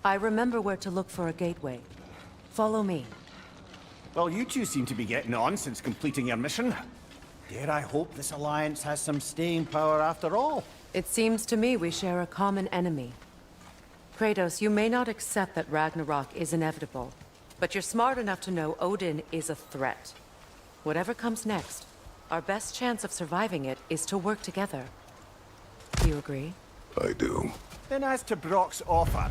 I remember where to look for a gateway. Follow me. Well, you two seem to be getting on since completing your mission. Dare I hope this alliance has some staying power after all? It seems to me we share a common enemy. Kratos, you may not accept that Ragnarok is inevitable, but you're smart enough to know Odin is a threat. Whatever comes next, our best chance of surviving it is to work together. Do you agree? I do. Then as to Brock's offer,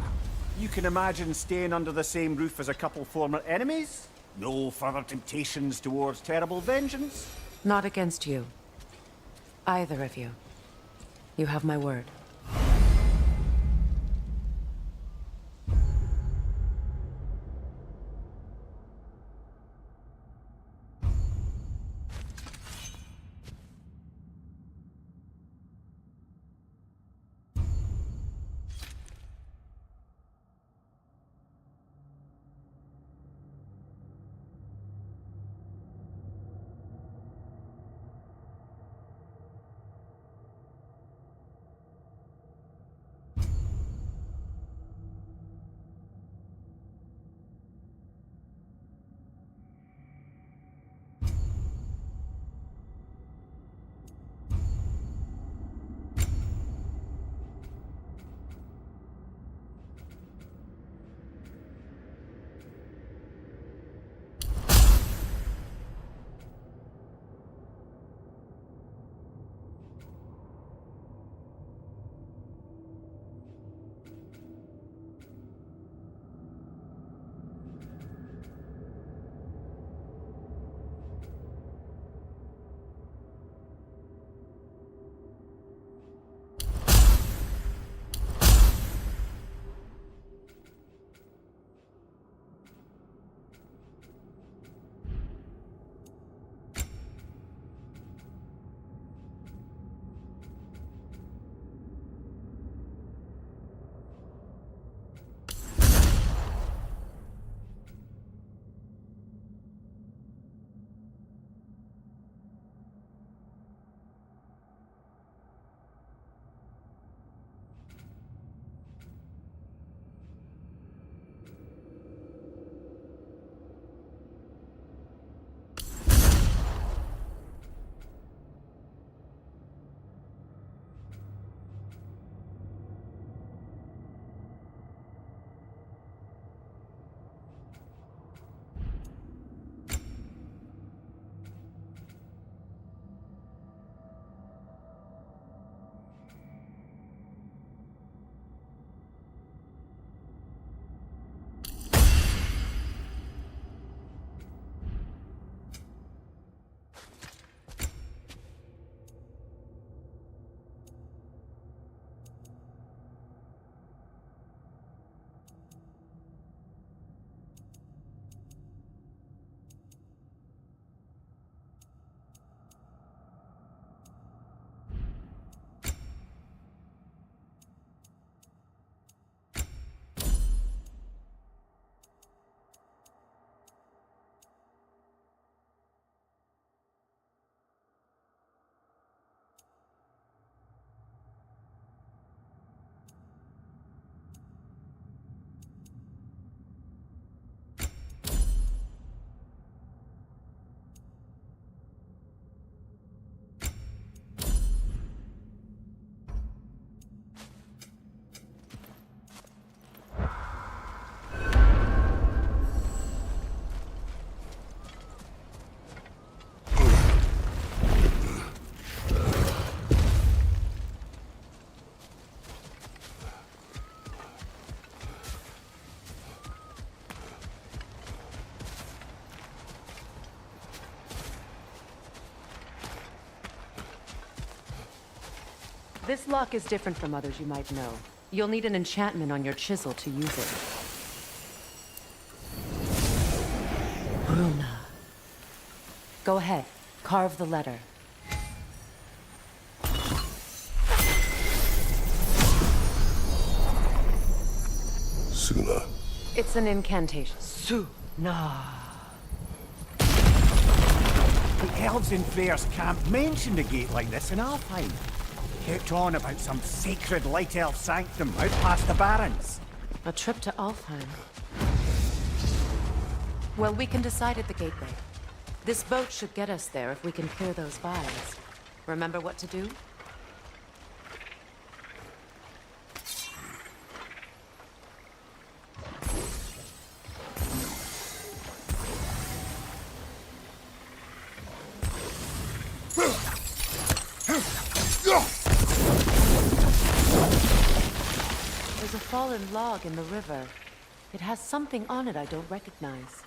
you can imagine staying under the same roof as a couple former enemies? No further temptations towards terrible vengeance? Not against you. Either of you. You have my word. This lock is different from others you might know. You'll need an enchantment on your chisel to use it. Bruna. Go ahead. Carve the letter. Suna. It's an incantation. Suna. The elves in Freyr's camp mentioned a gate like this in Alpine. Kept on about some sacred light elf sanctum out past the barrens. A trip to Alfheim. Well, we can decide at the gateway. This boat should get us there if we can clear those vials. Remember what to do? There's a fallen log in the river. It has something on it I don't recognize.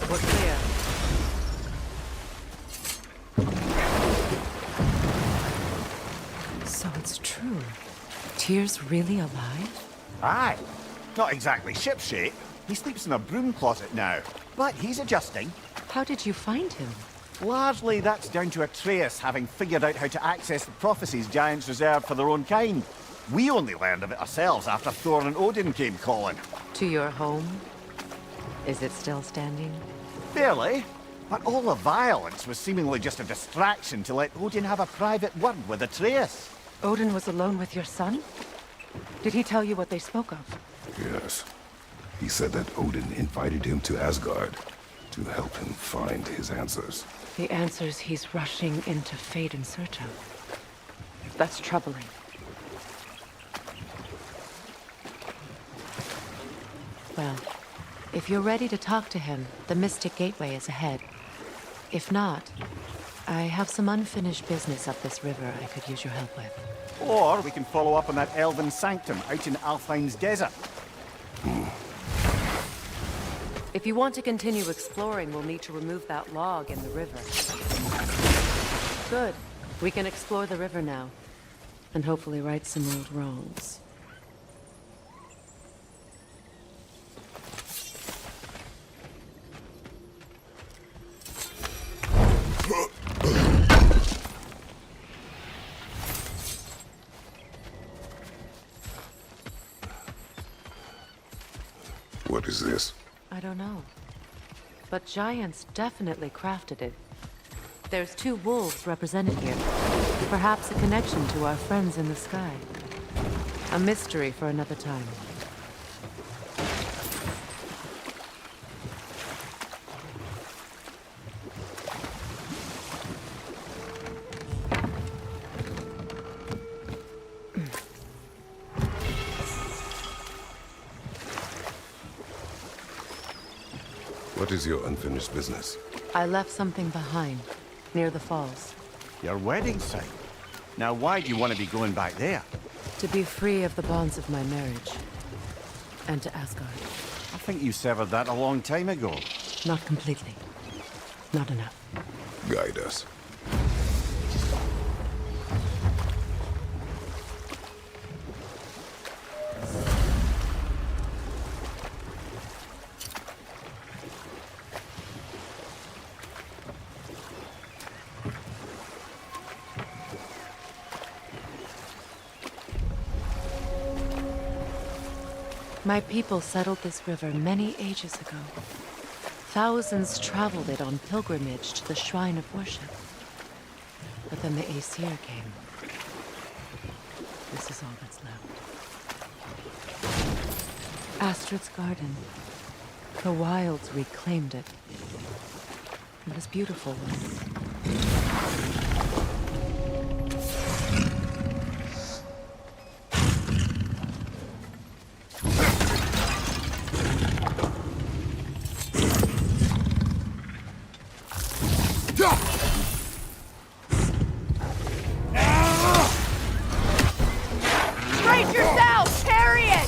We're clear. So it's true. Tyr's really alive? Aye. Not exactly shipshape. He sleeps in a broom closet now. But he's adjusting. How did you find him? Largely, that's down to Atreus having figured out how to access the prophecies giants reserved for their own kind. We only learned of it ourselves after Thor and Odin came calling. To your home? Is it still standing? Barely. But all the violence was seemingly just a distraction to let Odin have a private word with Atreus. Odin was alone with your son? Did he tell you what they spoke of? Yes. He said that Odin invited him to Asgard to help him find his answers. The answers he's rushing into fate in search of. That's troubling. Well, if you're ready to talk to him, the Mystic Gateway is ahead. If not, I have some unfinished business up this river I could use your help with. Or we can follow up on that elven sanctum out in Alfheim's desert. If you want to continue exploring, we'll need to remove that log in the river. Good. We can explore the river now. And hopefully right some old wrongs. What is this? I don't know. But giants definitely crafted it. There's two wolves represented here. Perhaps a connection to our friends in the sky. A mystery for another time. What is your unfinished business? I left something behind, near the falls. Your wedding site. Now why do you want to be going back there? To be free of the bonds of my marriage. And to Asgard. I think you severed that a long time ago. Not completely. Not enough. Guide us. My people settled this river many ages ago. Thousands traveled it on pilgrimage to the shrine of worship. But then the Aesir came. This is all that's left. Astrid's garden. The wilds reclaimed it. It was beautiful once. Brace yourself! Parry it!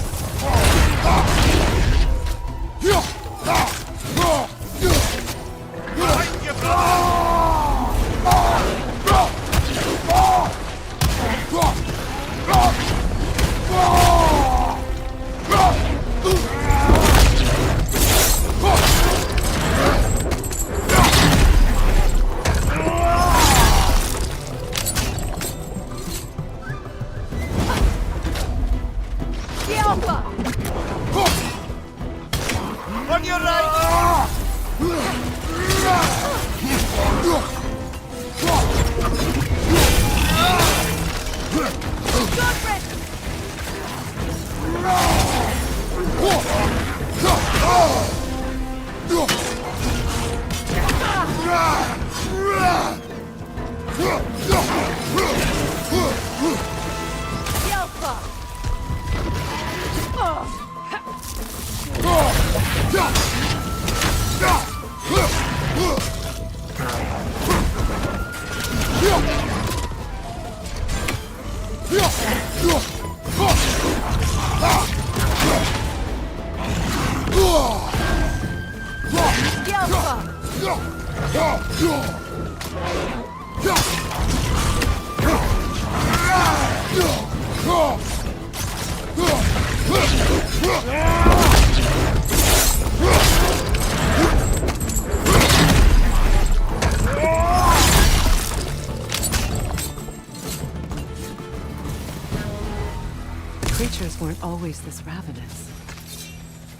Creatures weren't always this ravenous.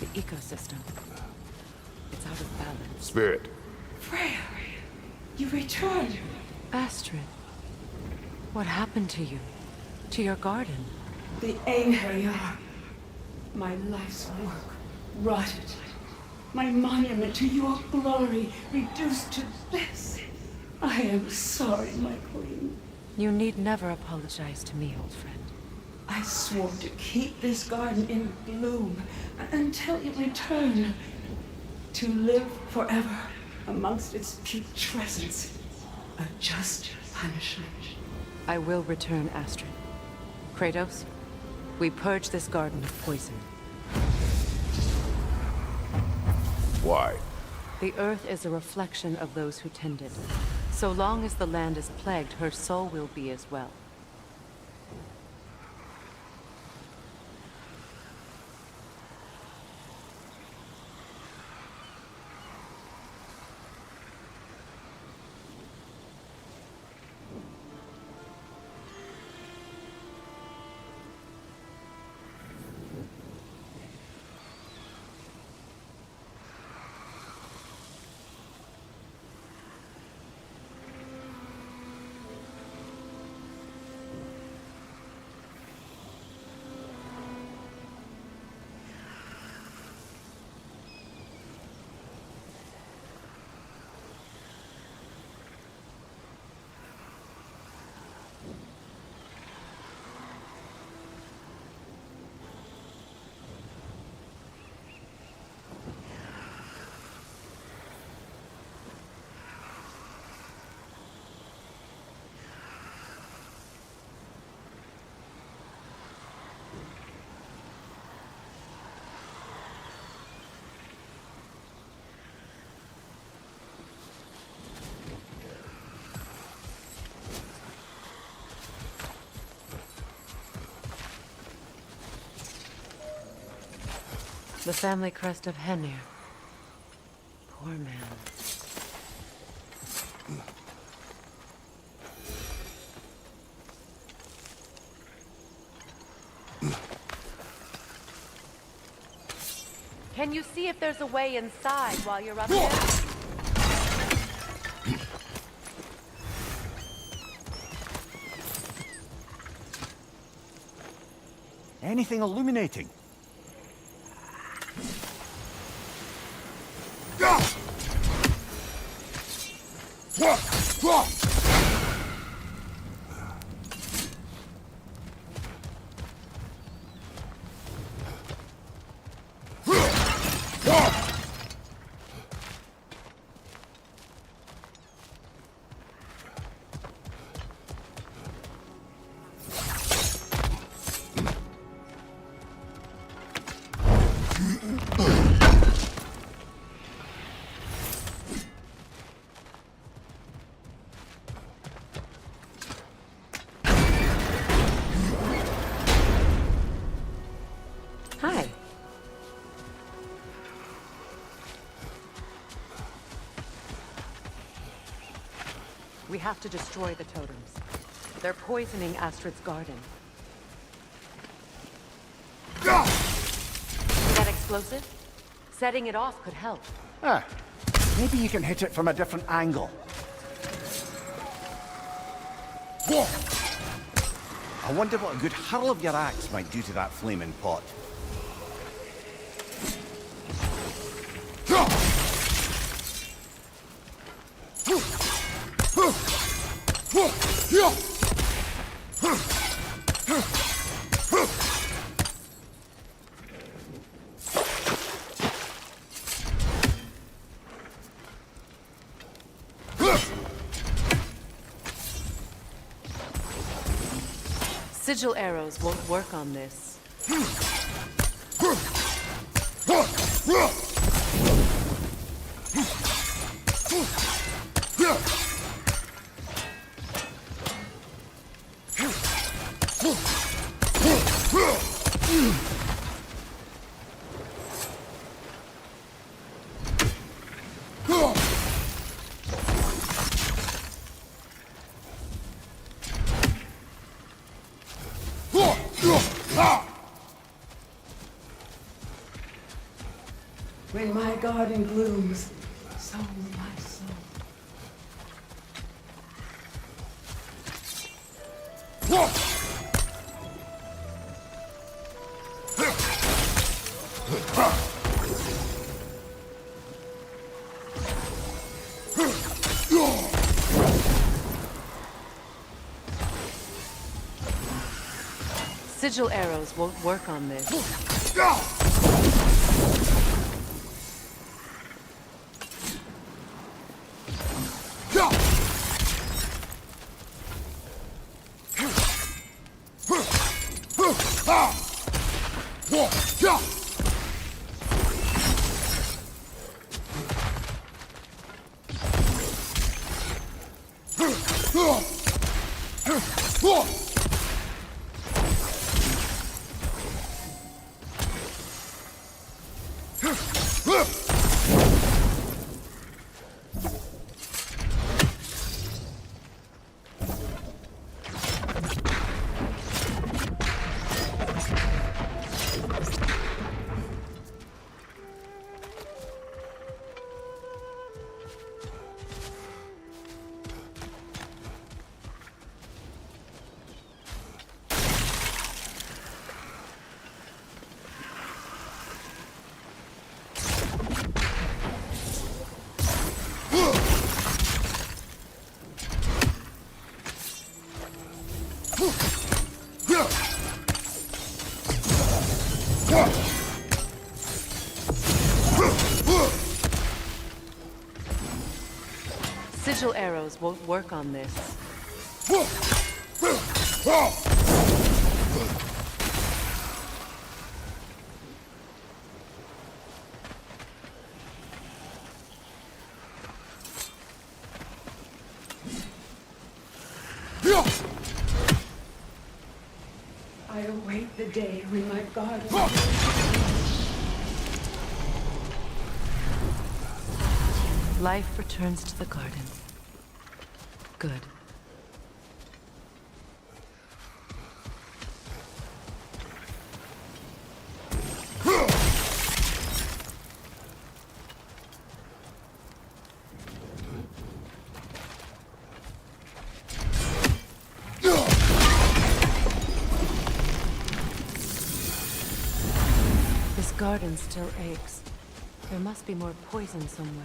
The ecosystem, it's out of balance. Spirit. Freya, you returned. Astrid, what happened to you? To your garden? The anger, my life's work rotted. My monument to your glory reduced to this. I am sorry, my queen. You need never apologize to me, old friend. I swore to keep this garden in bloom until you return. To live forever amongst its putrescence. A just punishment. I will return, Astrid. Kratos, we purge this garden of poison. Why? The earth is a reflection of those who tend it. So long as the land is plagued, her soul will be as well. The family crest of Henir. Poor man. Can you see if there's a way inside while you're up here? Anything illuminating? Hi. We have to destroy the totems. They're poisoning Astrid's garden. See that explosive? Setting it off could help. Ah, maybe you can hit it from a different angle. I wonder what a good hurl of your axe might do to that flaming pot. Sigil arrows won't work on this. When my garden glooms, so will my soul. Sigil arrows won't work on this. Sigil arrows won't work on this. I await the day when my garden... Life returns to the garden. Good. This garden still aches. There must be more poison somewhere.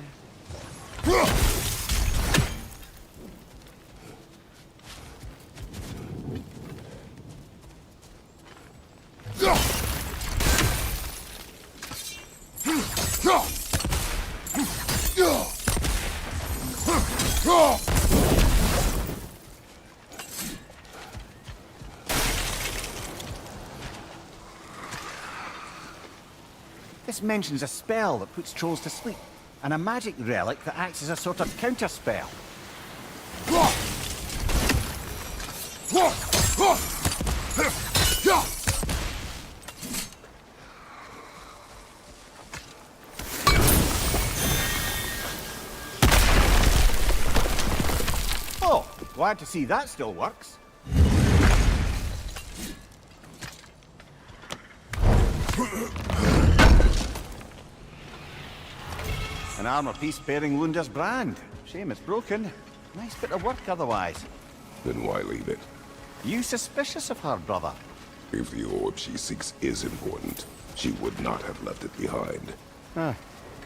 This mentions a spell that puts trolls to sleep, and a magic relic that acts as a sort of counter-spell. Oh, glad to see that still works. An armor piece bearing Lunda's brand. Shame it's broken. Nice bit of work otherwise. Then why leave it? You suspicious of her, brother? If the orb she seeks is important, she would not have left it behind.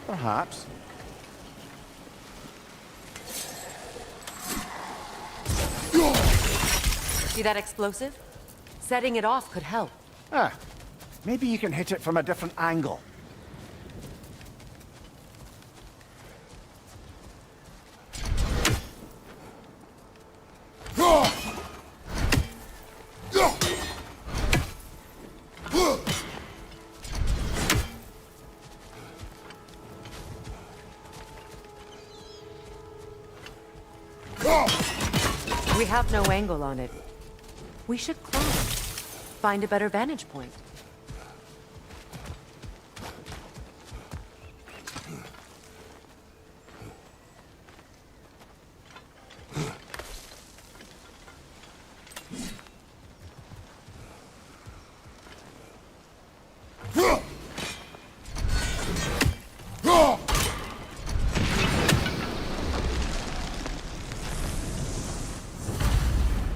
Perhaps. See that explosive? Setting it off could help. Maybe you can hit it from a different angle. We have no angle on it. We should climb. Find a better vantage point.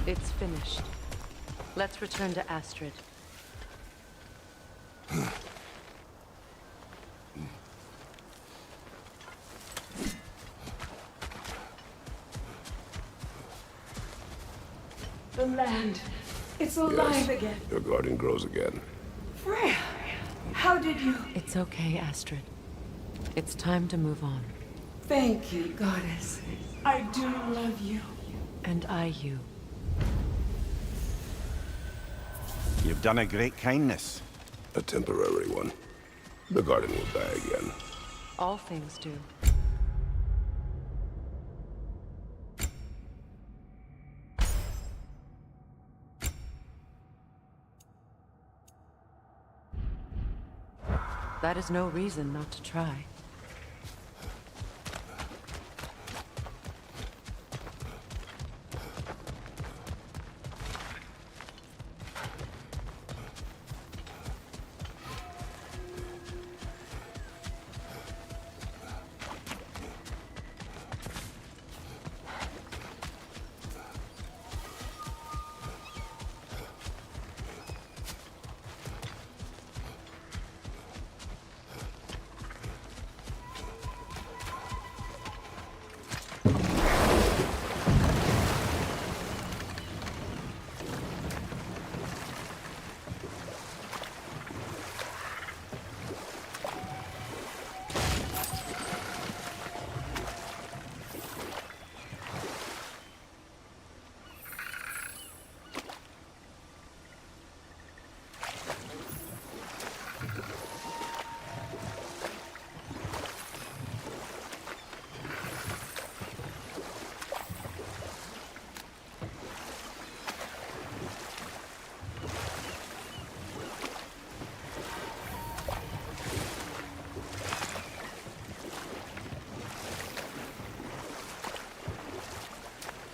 It's finished. Let's return to Astrid. The land. It's alive again. Your garden grows again. Freya, how did you... It's okay, Astrid. It's time to move on. Thank you, goddess. I do love you. And I you. You've done a great kindness. A temporary one. The garden will die again. All things do. That is no reason not to try.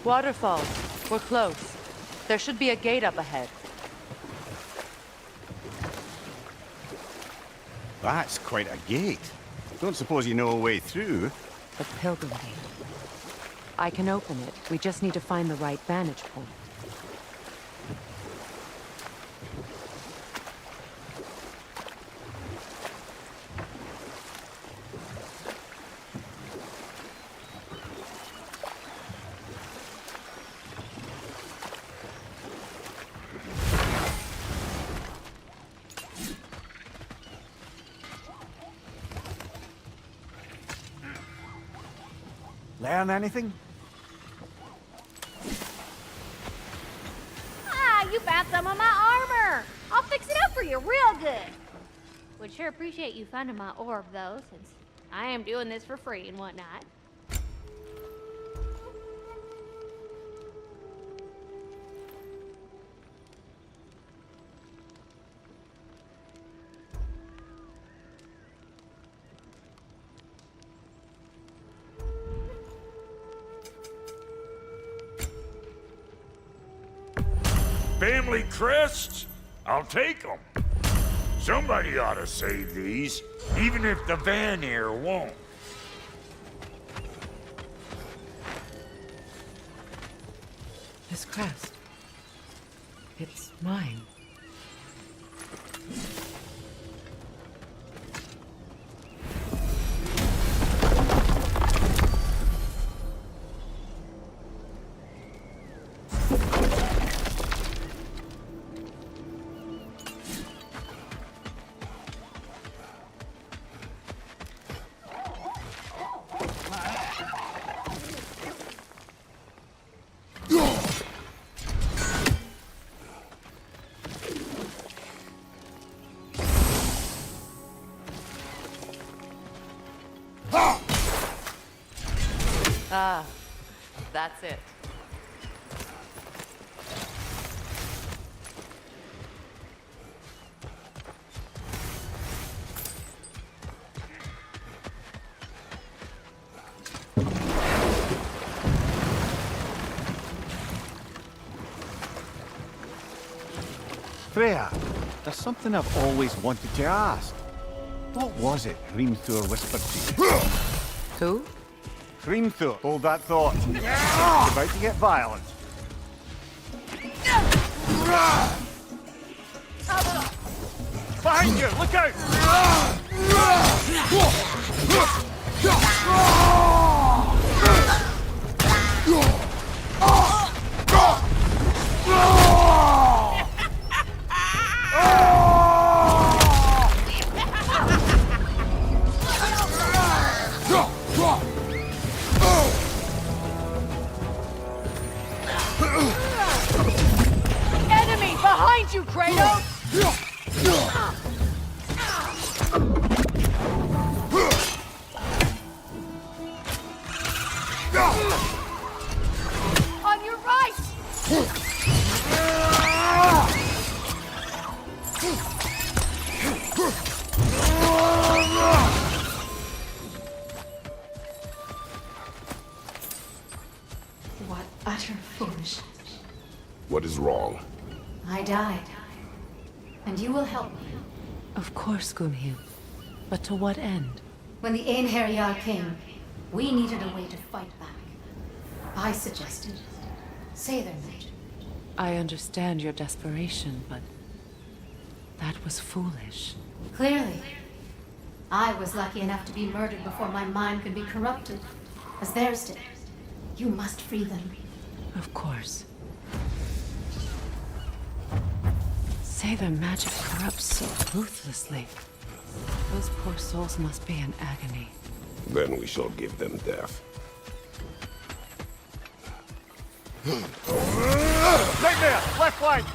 Waterfall. We're close. There should be a gate up ahead. That's quite a gate. Don't suppose you know a way through? The Pilgrim Gate. I can open it. We just need to find the right vantage point. Learn anything? Ah, you found some of my armor. I'll fix it up for you real good. Would sure appreciate you finding my orb, though, since I am doing this for free and whatnot. Family crests? I'll take them. Somebody ought to save these, even if the Vanir won't. This crest. It's mine. Ah, That's it. Freya, there's something I've always wanted to ask. What was it Hrimthur whispered to you? Who? Hrimthur, hold that thought. It's about to get violent. Behind you, look out! Enemy behind you, Kratos! On your right! What utter foolishness. What is wrong? I died. And you will help me. Of course, Gunhild. But to what end? When the Einherjar came, we needed a way to fight back. I suggested Sailor Magic. I understand your desperation, but that was foolish. Clearly. I was lucky enough to be murdered before my mind could be corrupted, as theirs did. You must free them. Of course. Sailor magic corrupts so ruthlessly. Those poor souls must be in agony. Then we shall give them death. Right there, left flank!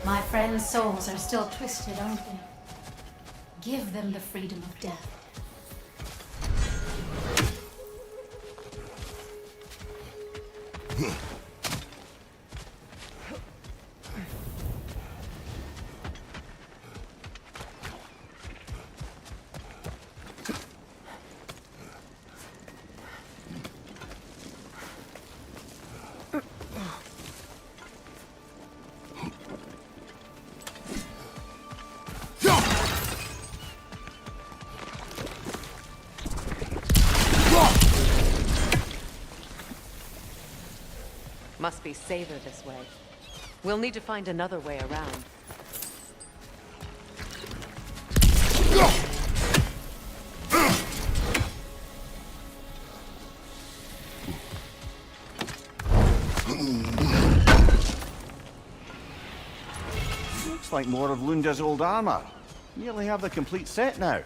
My friends' souls are still twisted, aren't they? Give them the freedom of death. Must be safer this way. We'll need to find another way around. Looks like more of Lunda's old armor. Nearly have the complete set now.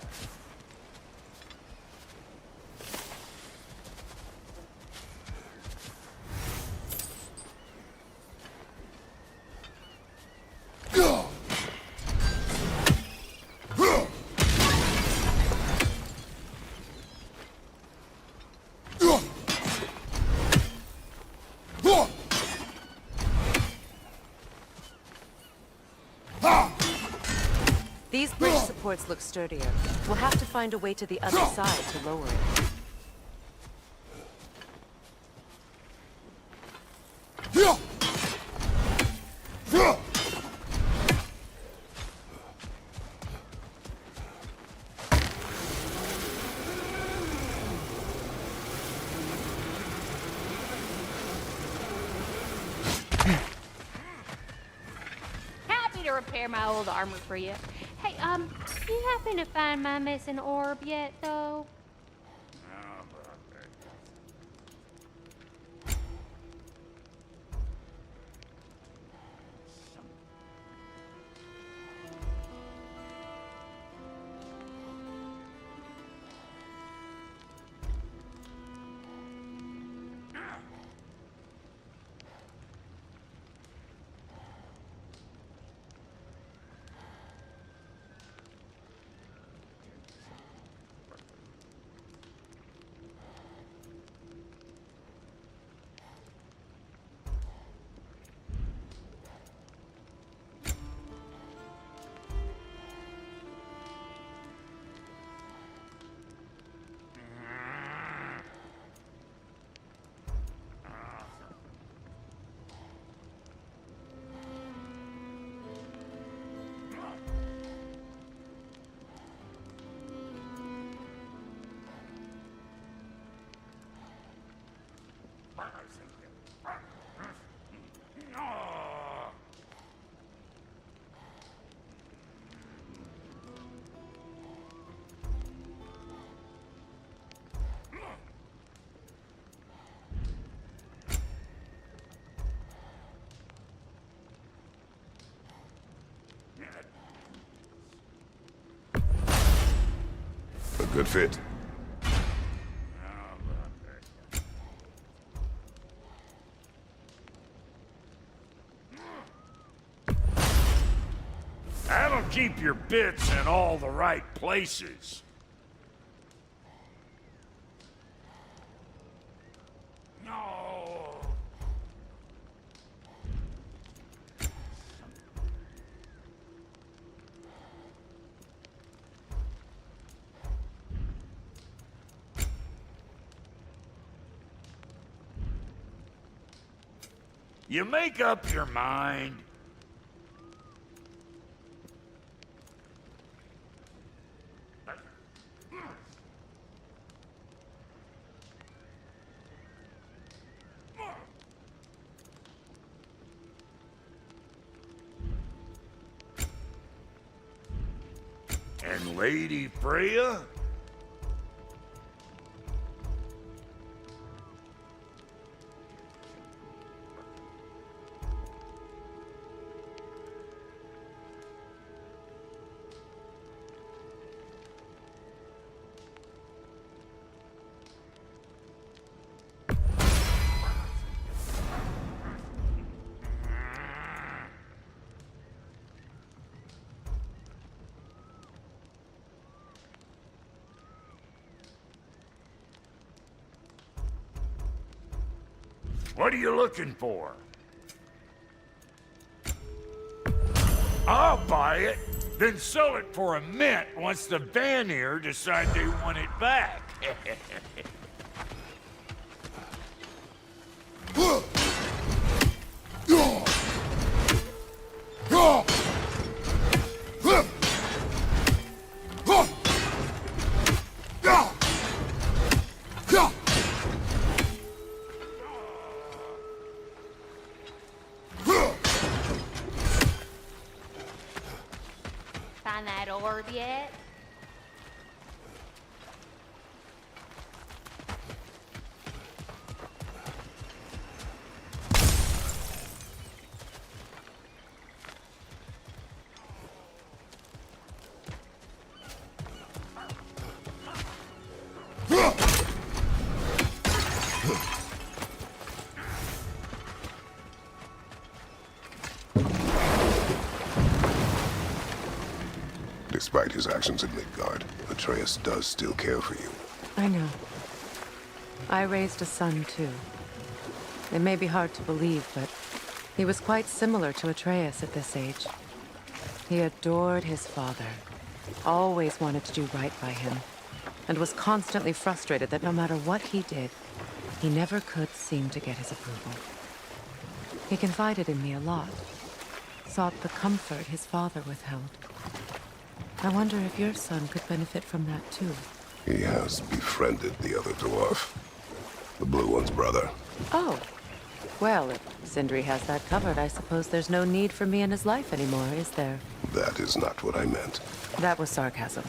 These bridge supports look sturdier. We'll have to find a way to the other side to lower it. Happy to repair my old armor for you. Hey, you happen to find my missing orb yet, though? A good fit. That'll keep your bits in all the right places. No. You make up your mind. And Lady Freya? What are you looking for? I'll buy it, then sell it for a mint once the Vanir decide they want it back. Find that orb yet? Despite his actions in Midgard, Atreus does still care for you. I know. I raised a son, too. It may be hard to believe, but he was quite similar to Atreus at this age. He adored his father, always wanted to do right by him, and was constantly frustrated that no matter what he did, he never could seem to get his approval. He confided in me a lot, sought the comfort his father withheld. I wonder if your son could benefit from that too. He has befriended the other dwarf. The blue one's brother. Oh. Well, if Sindri has that covered, I suppose there's no need for me in his life anymore, is there? That is not what I meant. That was sarcasm.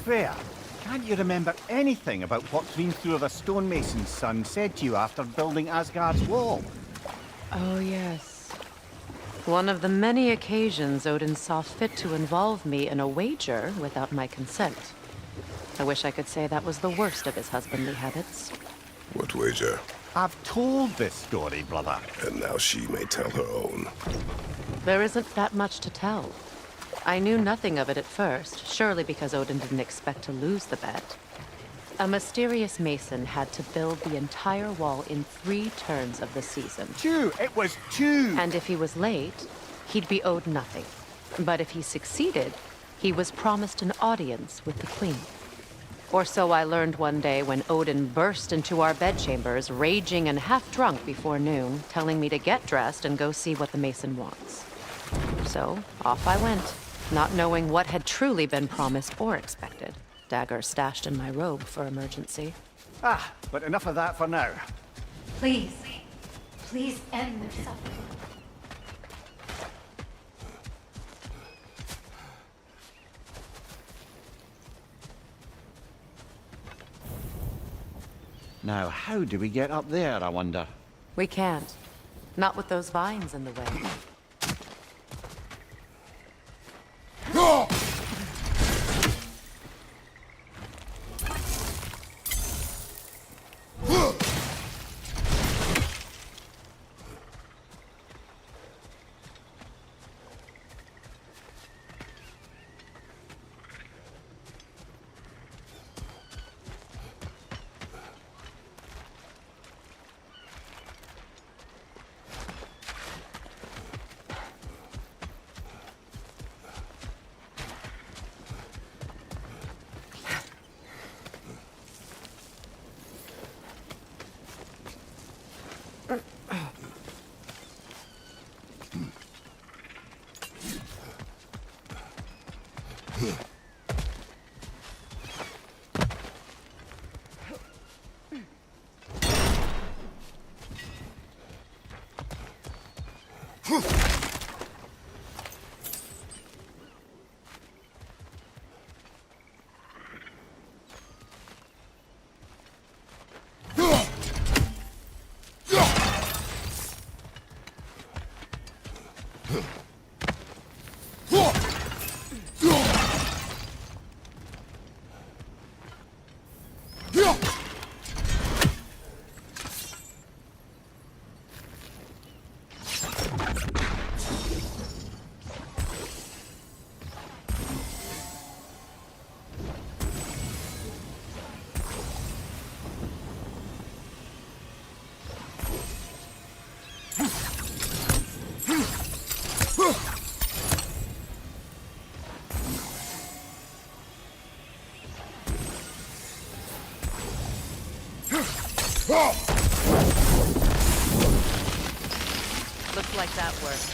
Freya, can't you remember anything about what Hrimthur the stonemason's son said to you after building Asgard's wall? Oh, yes. One of the many occasions Odin saw fit to involve me in a wager without my consent. I wish I could say that was the worst of his husbandly habits. What wager? I've told this story, brother. And now she may tell her own. There isn't that much to tell. I knew nothing of it at first, surely because Odin didn't expect to lose the bet. A mysterious mason had to build the entire wall in 3 turns of the season. 2! It was 2! And if he was late, he'd be owed nothing. But if he succeeded, he was promised an audience with the queen. Or so I learned one day when Odin burst into our bedchambers, raging and half-drunk before noon, telling me to get dressed and go see what the mason wants. So, off I went, not knowing what had truly been promised or expected. Dagger stashed in my robe for emergency. Ah, but enough of that for now. Please. Please end this suffering. Now, how do we get up there, I wonder? We can't. Not with those vines in the way. Looks like that worked.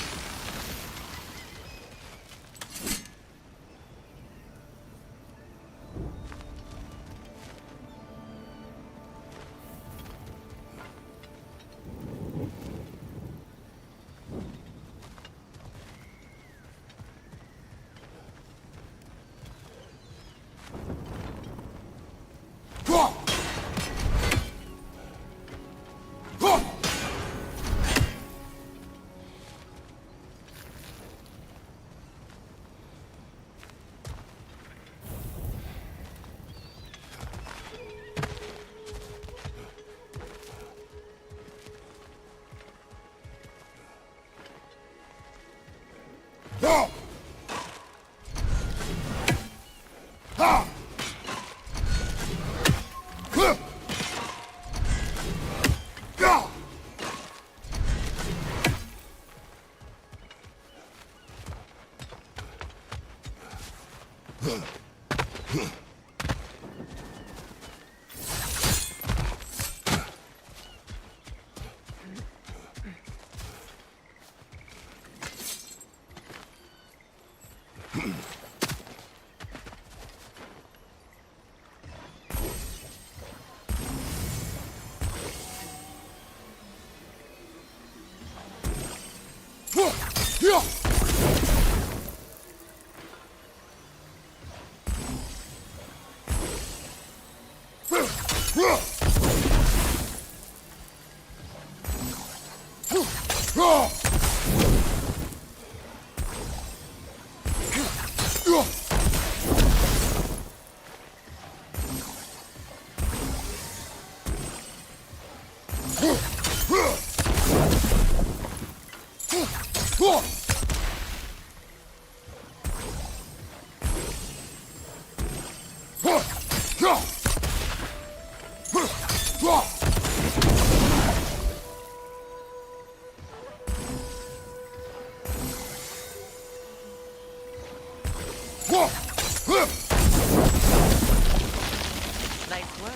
Nice work.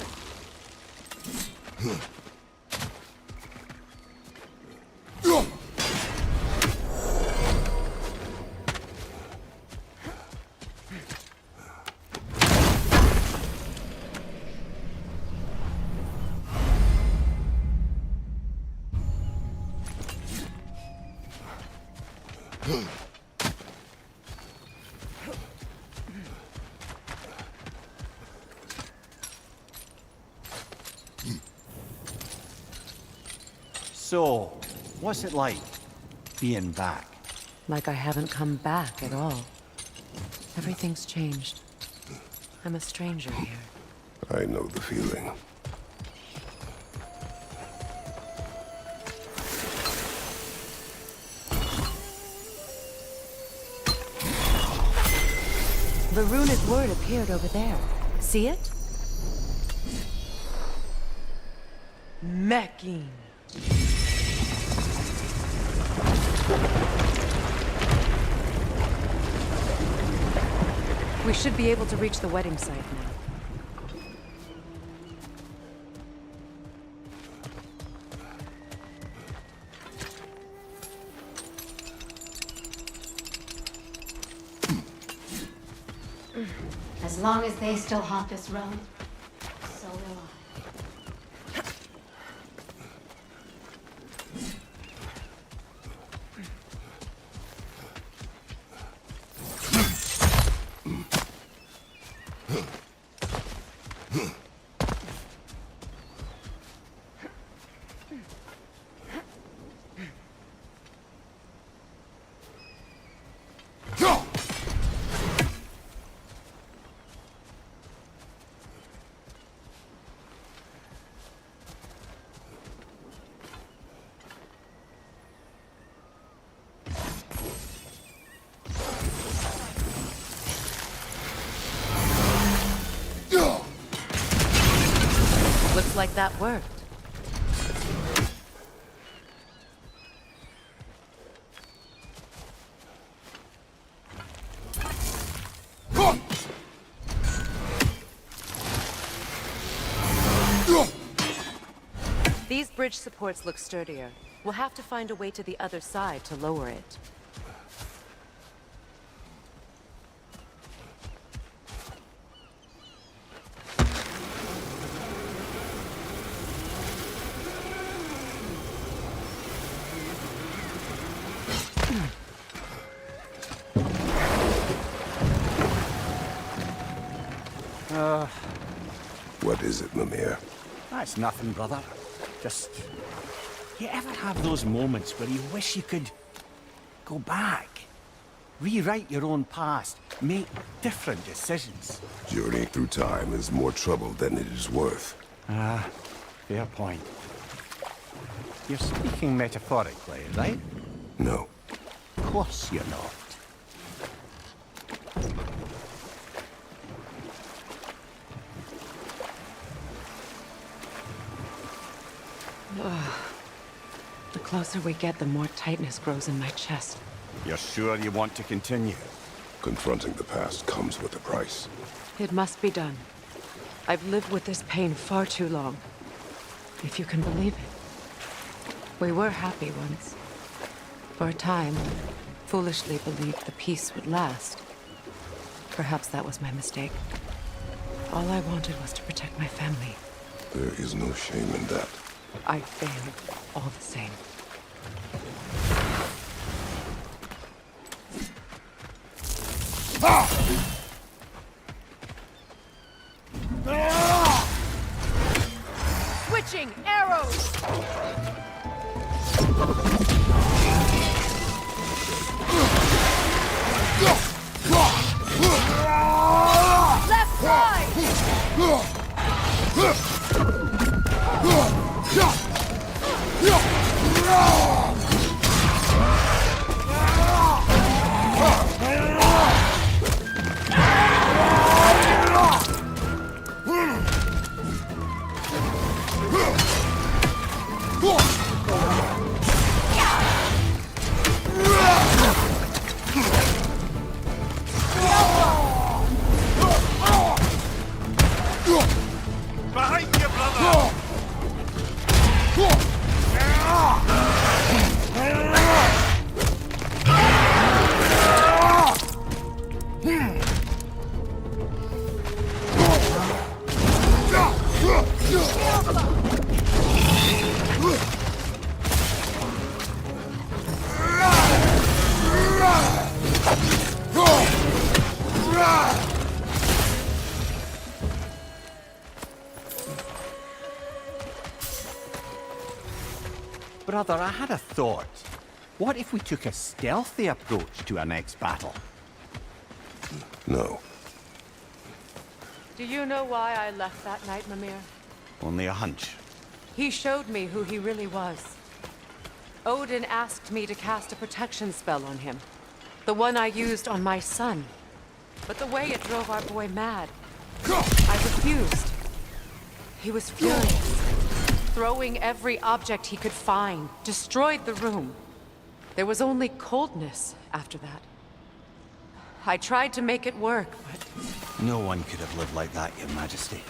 So, what's it like, being back? Like I haven't come back at all. Everything's changed. I'm a stranger here. I know the feeling. The runic word appeared over there. See it? Mecking. We should be able to reach the wedding site now. As long as they still haunt this road, so will I. Looks like that worked. These bridge supports look sturdier. We'll have to find a way to the other side to lower it. What is it, Mimir? That's nothing, brother. Just... You ever have those moments where you wish you could... go back? Rewrite your own past. Make different decisions. Journeying through time is more trouble than it is worth. Ah, fair point. You're speaking metaphorically, right? No. Of course you're not. The closer we get, the more tightness grows in my chest. You're sure you want to continue? Confronting the past comes with a price. It must be done. I've lived with this pain far too long. If you can believe it. We were happy once. For a time, foolishly believed the peace would last. Perhaps that was my mistake. All I wanted was to protect my family. There is no shame in that. I failed, all the same. Switching arrows! Left side! Behind you, brother! Brother, I had a thought. What if we took a stealthy approach to our next battle? No. Do you know why I left that night, Mimir? Only a hunch. He showed me who he really was. Odin asked me to cast a protection spell on him. The one I used on my son. But the way it drove our boy mad, I refused. He was furious, throwing every object he could find, destroyed the room. There was only coldness after that. I tried to make it work, but... No one could have lived like that, Your Majesty.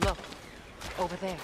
Look, over there.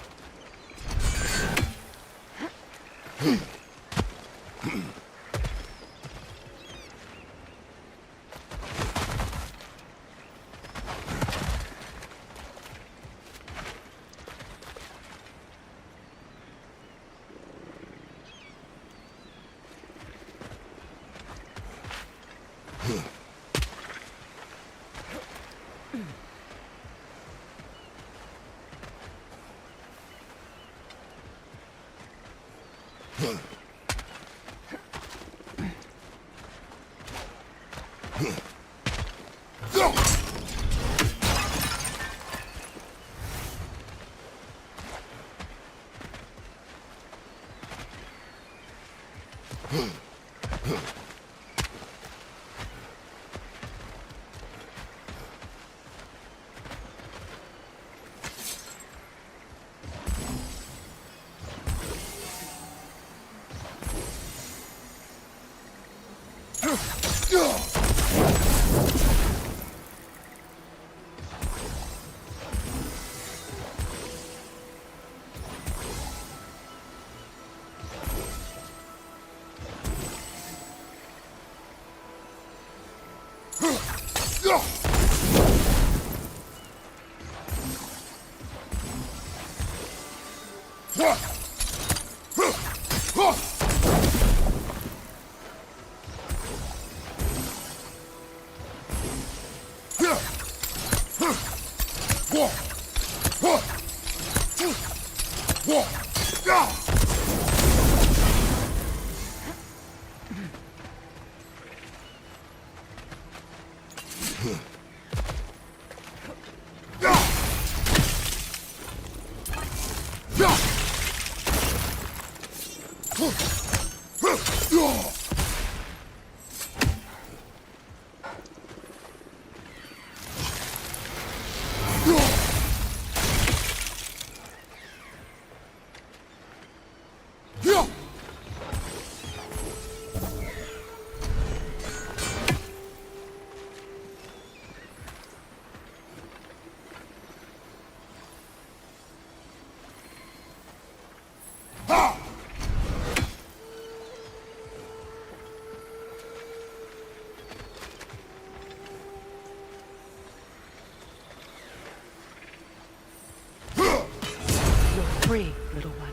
Free, little one.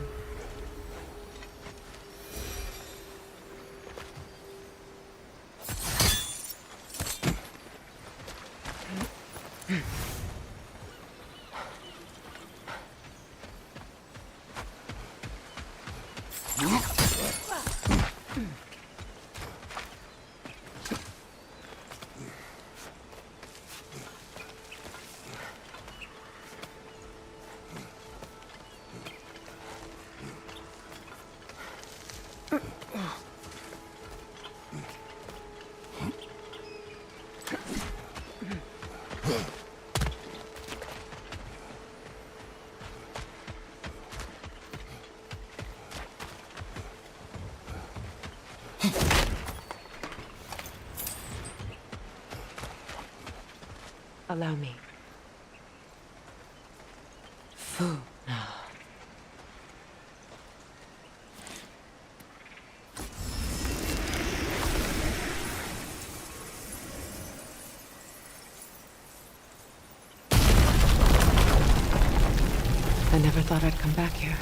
Allow me. Fu. I never thought I'd come back here.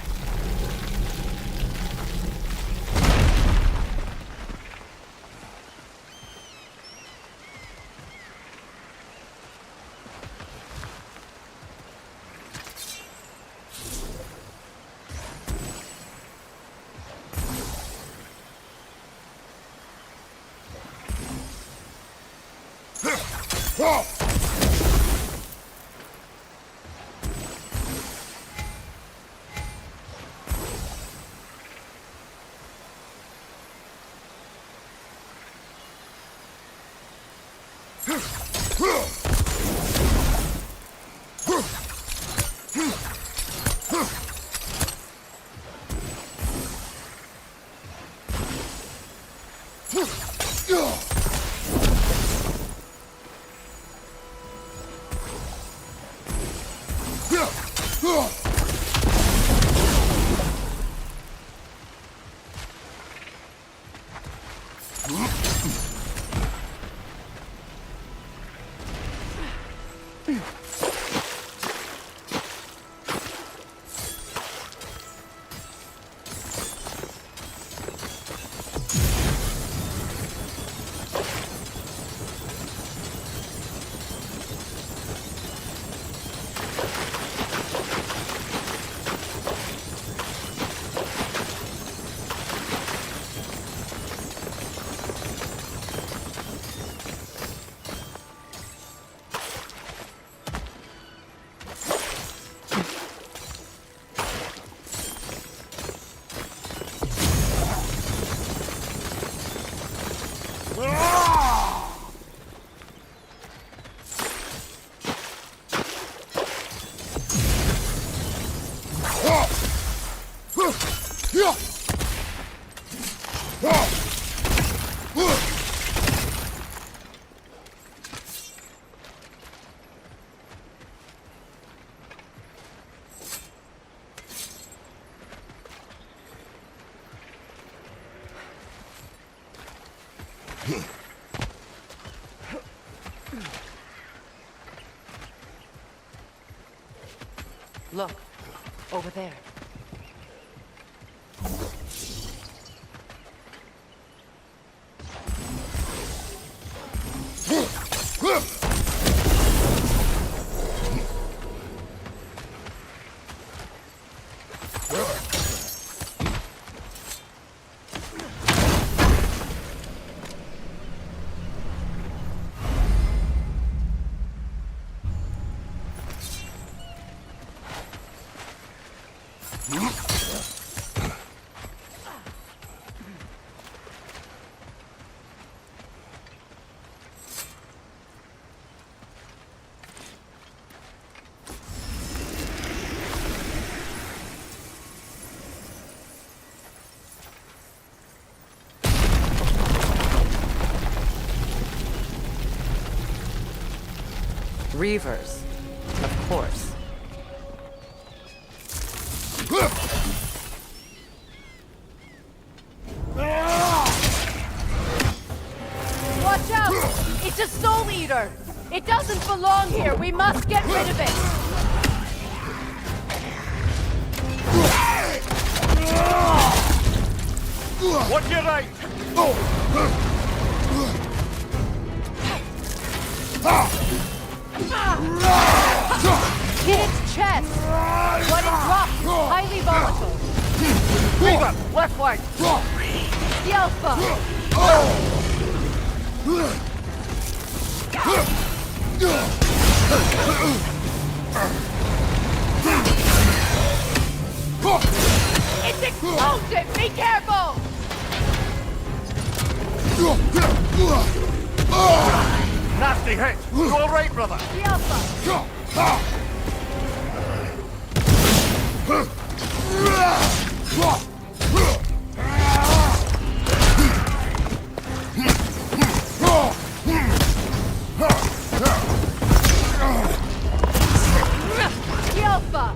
Look, over there. Reavers, of course. Watch out! It's a soul eater! It doesn't belong here! We must get rid of it! What you right? Hit its chest! What it drops is highly volatile. Reaver, left flank. The Alpha! It's explosive! Be careful! Nasty hit. You all right, brother? The Alpha! The Alpha! The Alpha!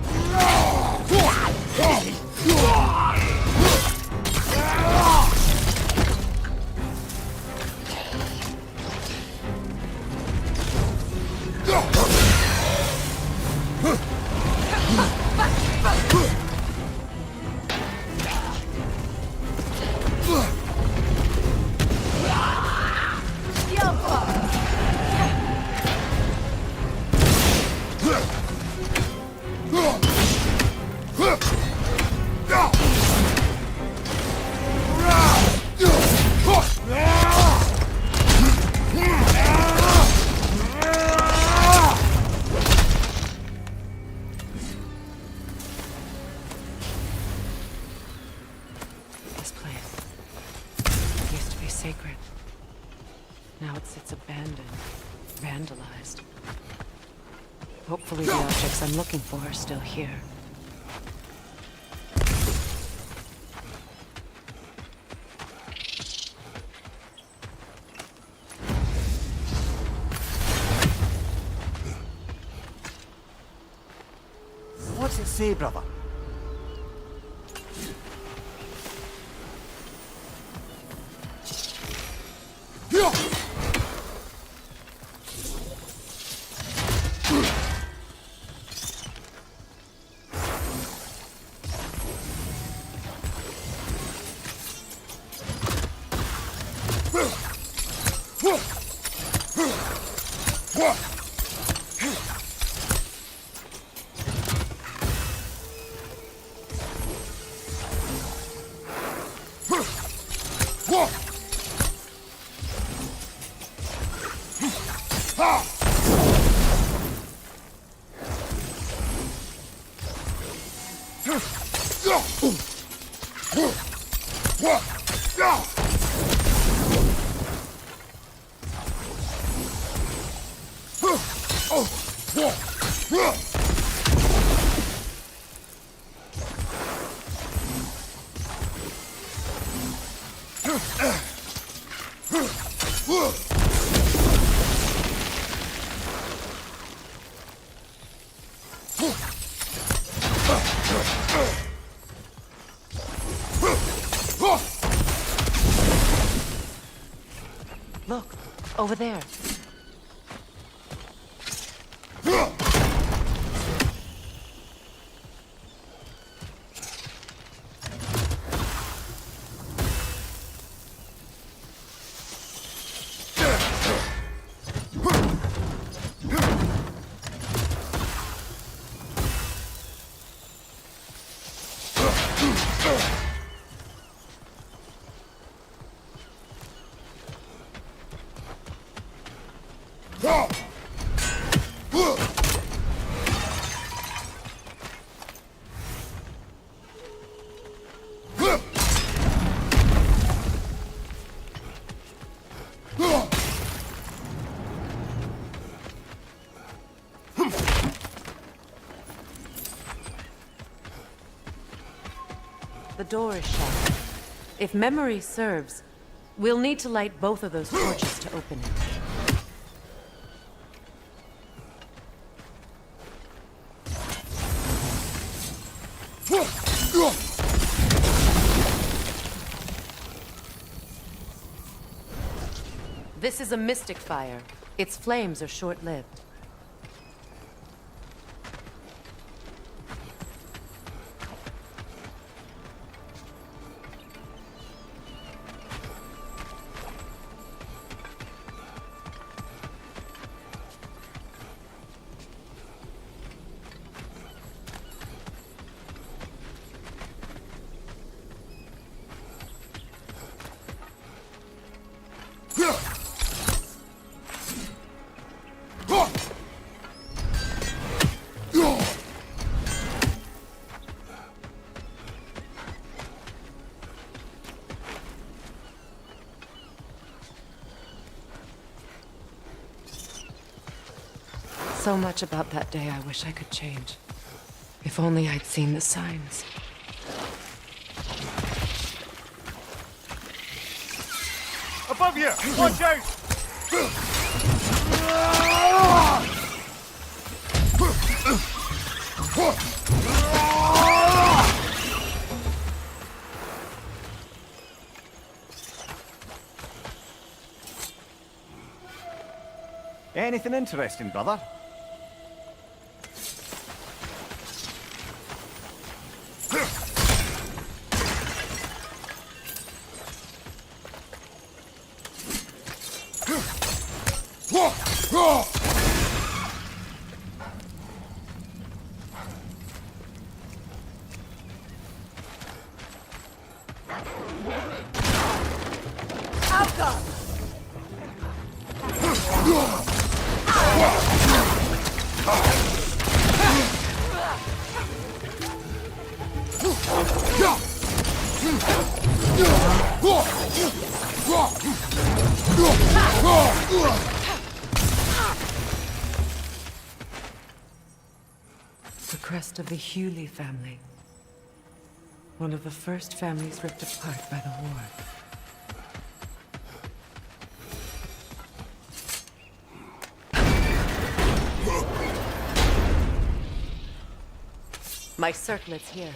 This place used to be sacred. Now it sits abandoned, vandalized. Hopefully the objects I'm looking for are still here. What's it say, brother? Look, over there. The door is shut. If memory serves, we'll need to light both of those torches to open it. This is a mystic fire. Its flames are short-lived. So much about that day I wish I could change. If only I'd seen the signs. Above you! Watch out! Anything interesting, brother? The crest of the Hewley family. One of the first families ripped apart by the war. My circlet's here.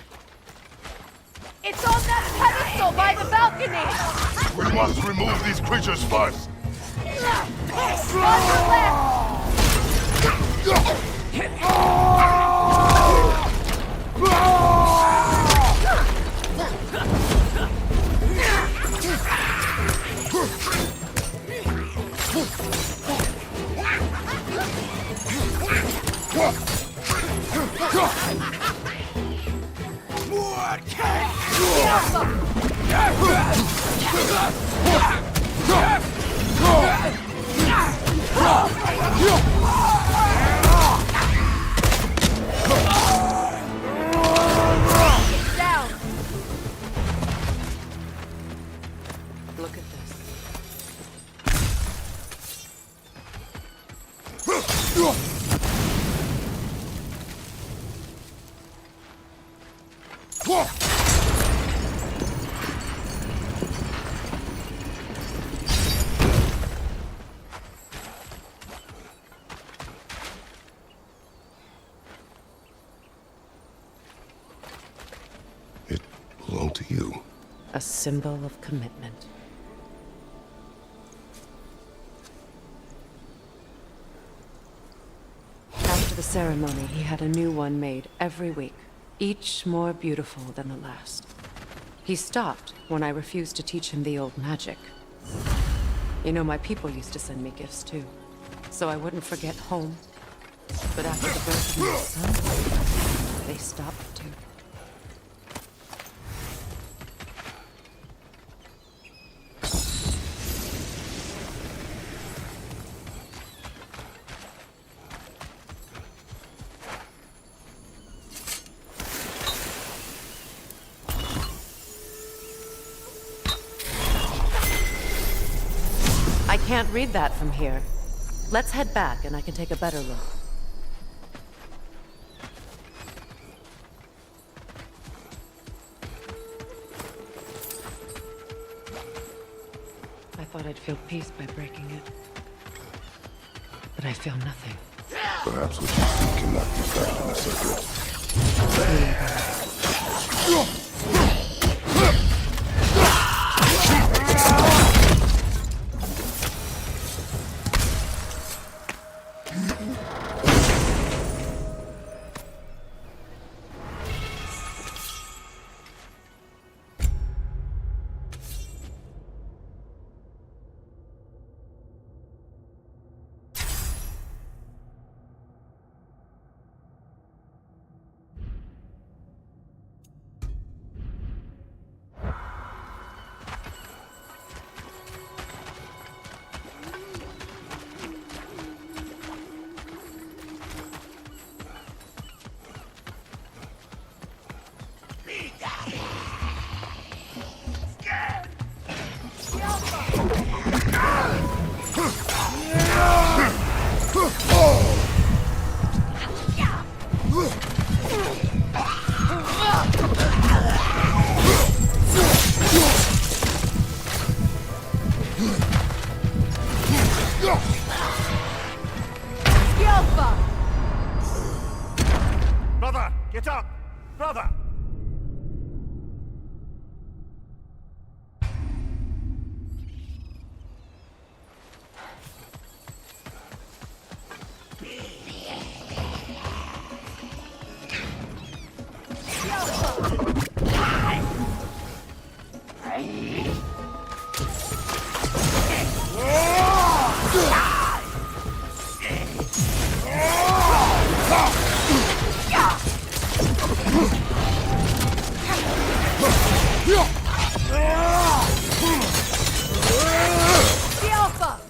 It's on that pedestal by the balcony! We must remove these creatures first. On your left! Down! Look at this. It belonged to you. A symbol of commitment. After the ceremony, he had a new one made every week, each more beautiful than the last. He stopped when I refused to teach him the old magic. You know, my people used to send me gifts too, so I wouldn't forget home. But after the birth of my son, they stopped too. I can't read that from here. Let's head back and I can take a better look. I thought I'd feel peace by breaking it. But I feel nothing. Perhaps what you see cannot be found in the circuit. The Alpha!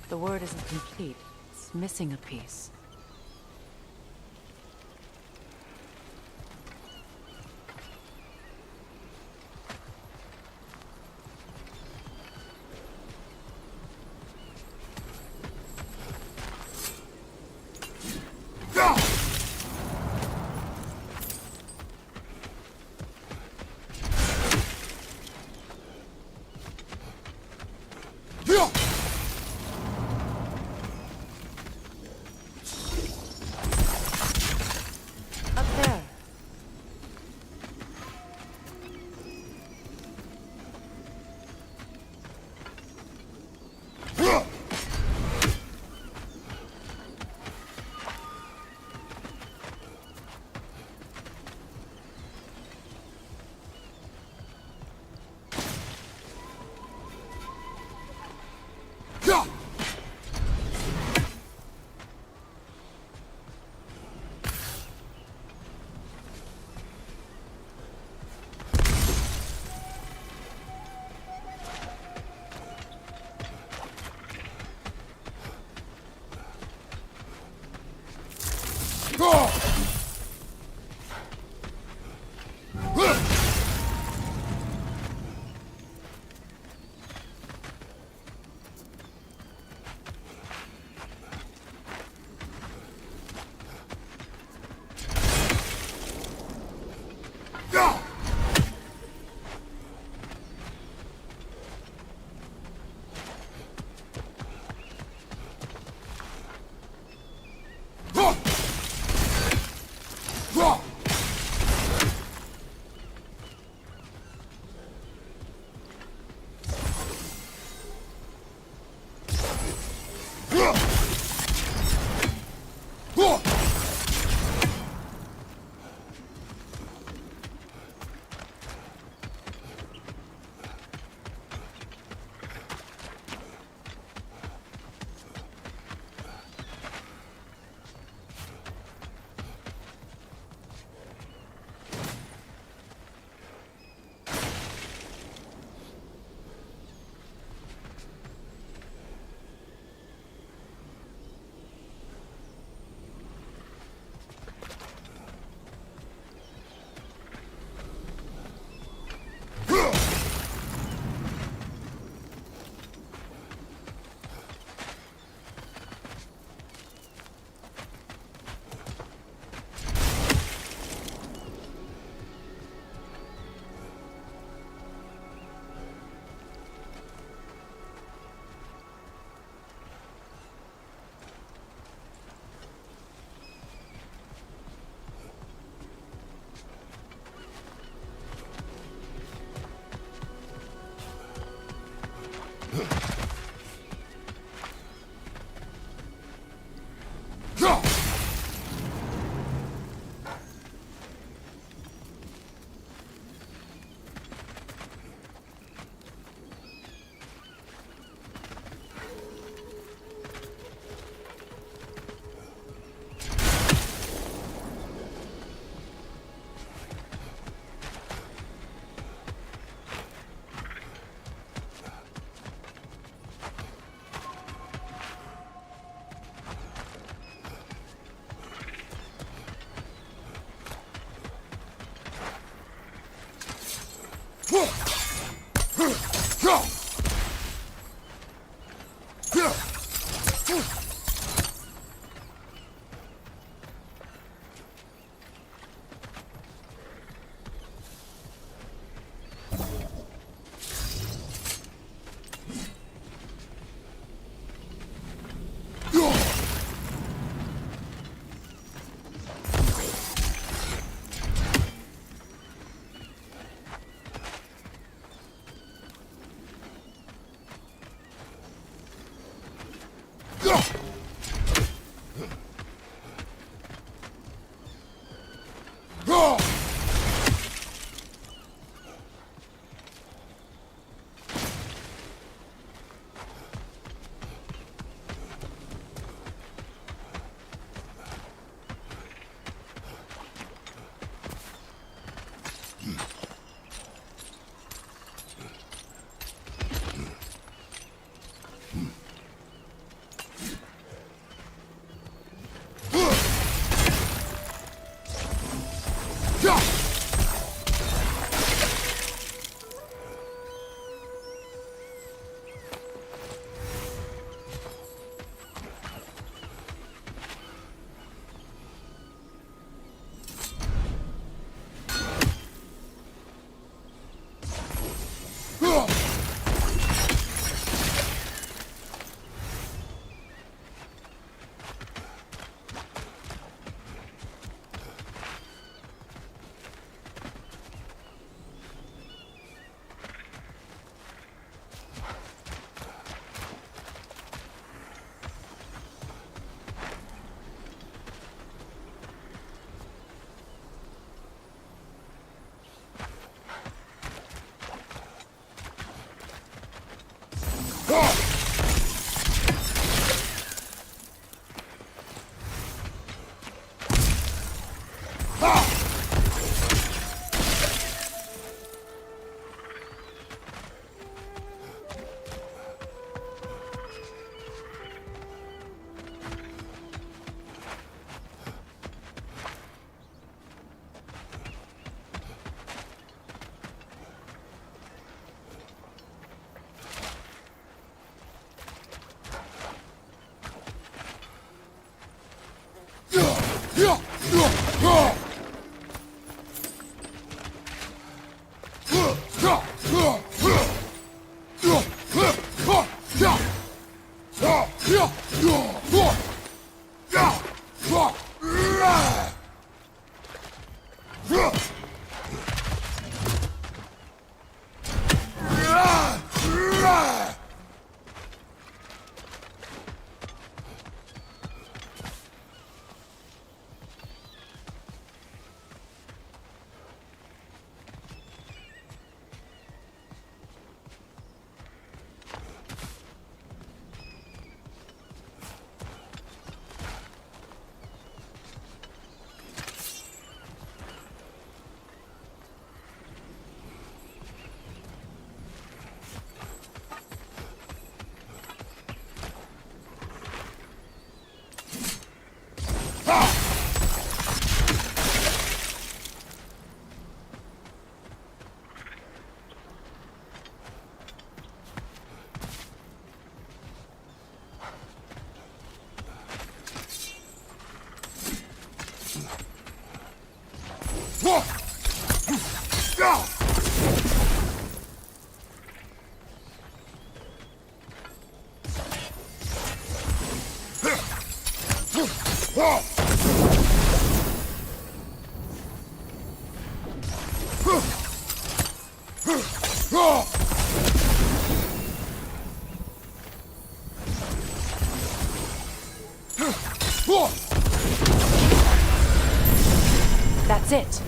The word isn't complete. It's missing a piece. Up there. That's it.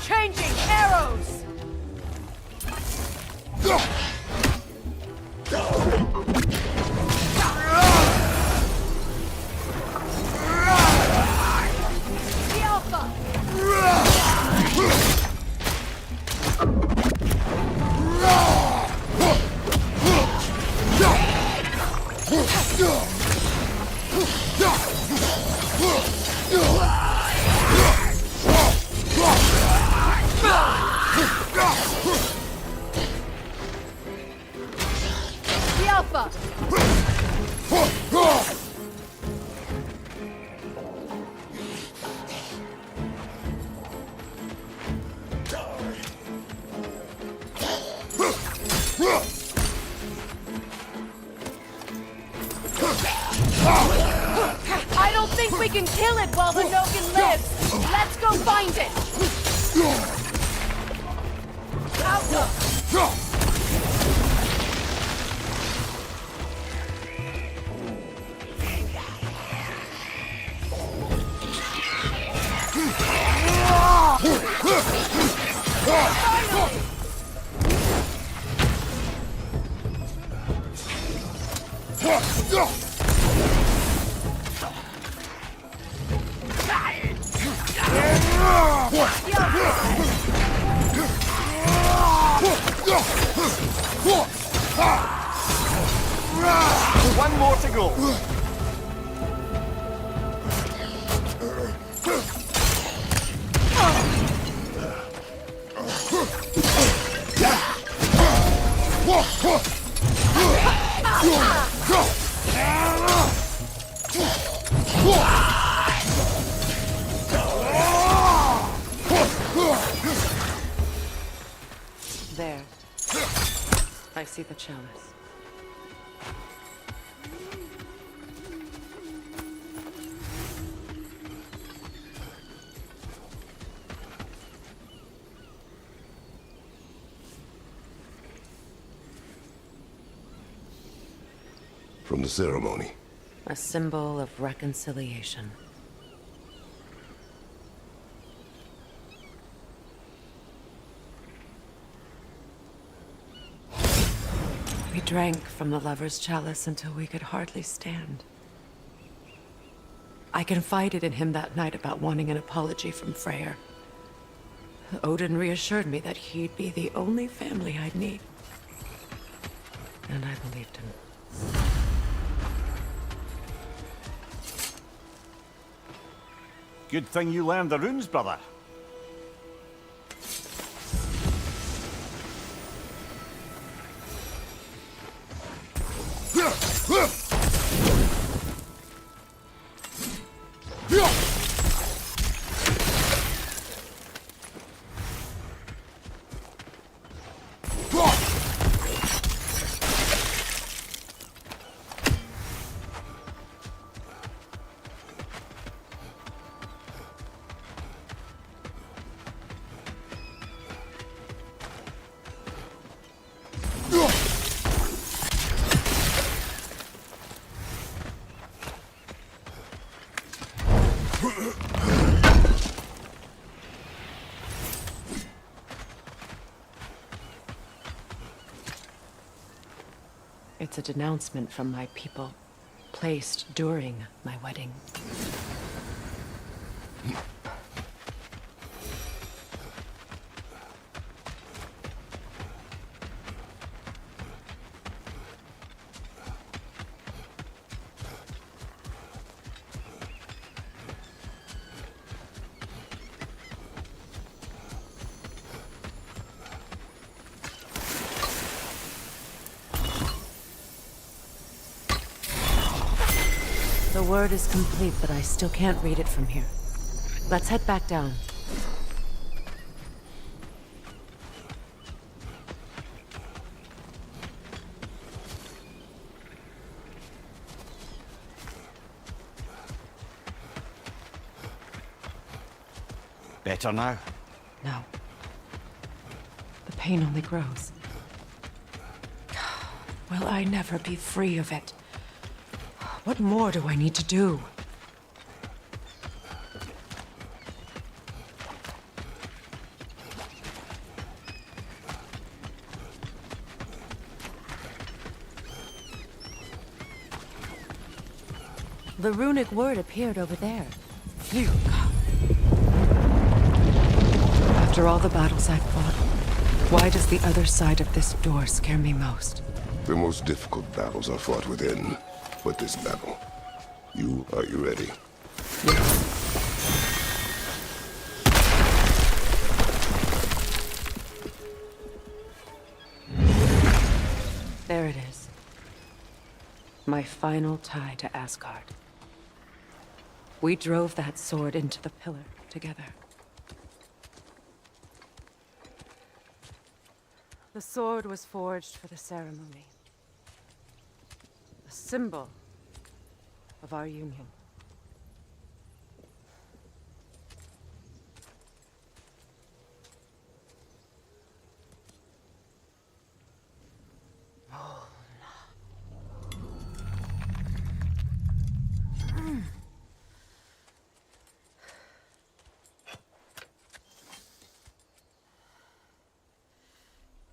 Changing arrows! The Alpha! The Alpha! I don't think we can kill it while the Nogan lives. Let's go find it. Alpha! One more to go. There. I see the chalice. From the ceremony. A symbol of reconciliation. We drank from the lover's chalice until we could hardly stand. I confided in him that night about wanting an apology from Freyr. Odin reassured me that he'd be the only family I'd need. And I believed him. Good thing you learned the runes, brother. It's a denouncement from my people, placed during my wedding. The word is complete, but I still can't read it from here. Let's head back down. Better now? No. The pain only grows. Will I never be free of it? What more do I need to do? The runic word appeared over there. Phew. After all the battles I've fought, why does the other side of this door scare me most? The most difficult battles are fought within. But this battle, are you ready? Yes. There it is. My final tie to Asgard. We drove that sword into the pillar together. The sword was forged for the ceremony. A symbol of our union.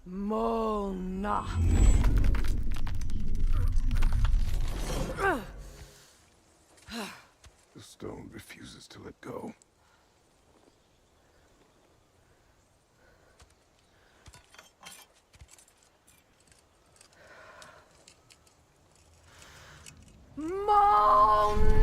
Mona. The stone refuses to let go. Mona!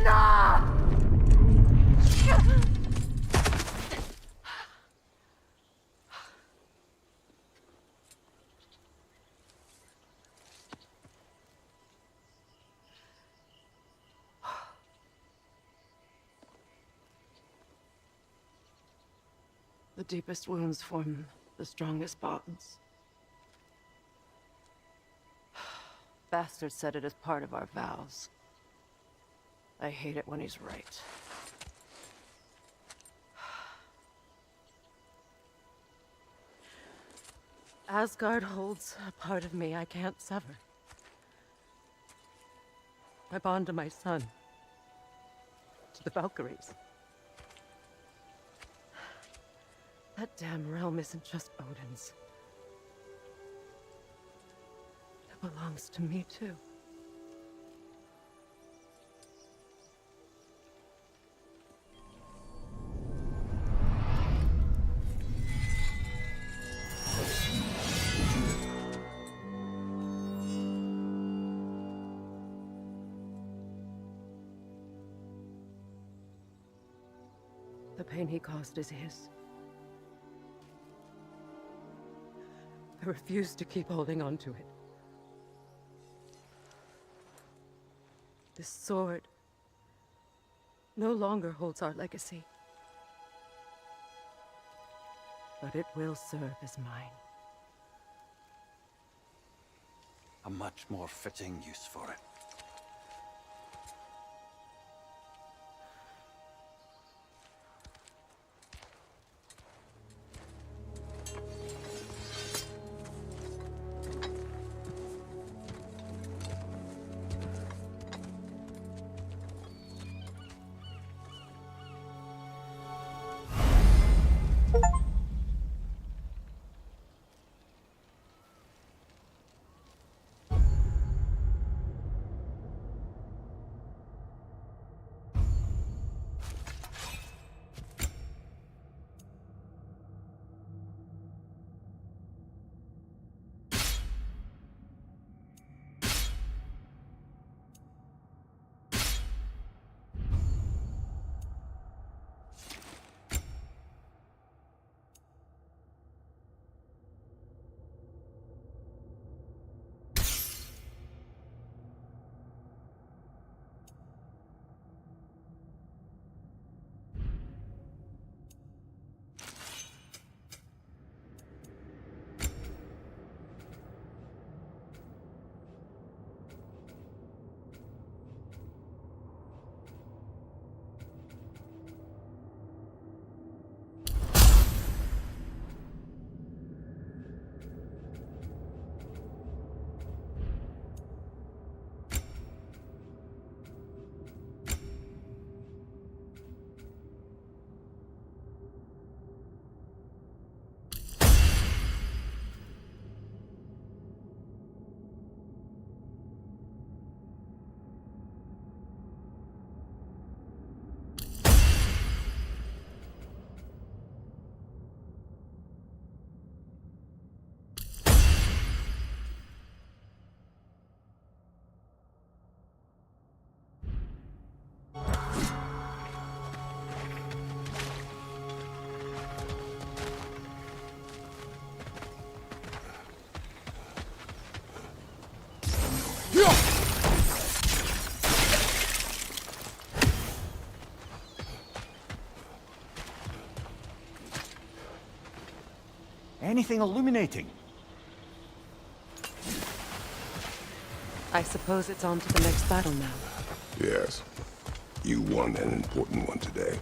The deepest wounds form the strongest bonds. Bastard said it as part of our vows. I hate it when he's right. Asgard holds a part of me I can't sever. My bond to my son. To the Valkyries. That damn realm isn't just Odin's. It belongs to me, too. The pain he caused is his. I refuse to keep holding on to it. This sword no longer holds our legacy. But it will serve as mine. A much more fitting use for it. Anything illuminating? I suppose it's on to the next battle now. Yes. You won an important one today.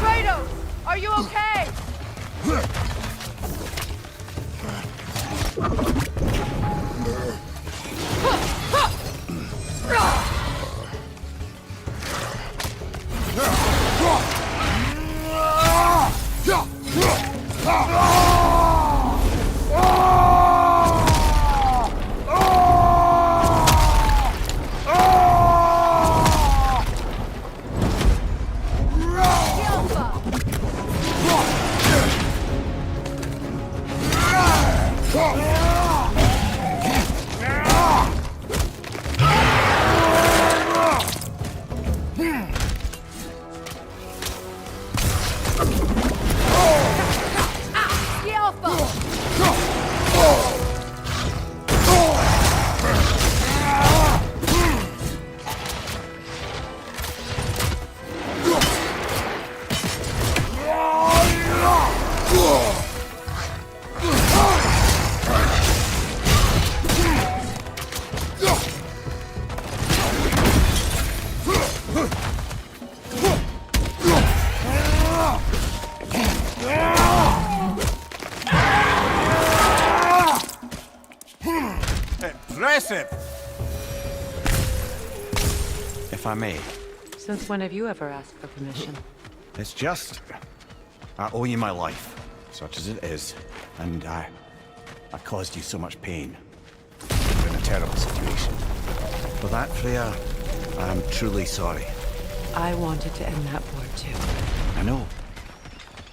Kratos! Are you okay? Impressive! If I may. Since when have you ever asked for permission? It's just... I owe you my life, such as it is. And I caused you so much pain. You're in a terrible situation. For that, Freya, I'm truly sorry. I wanted to end that war too. I know.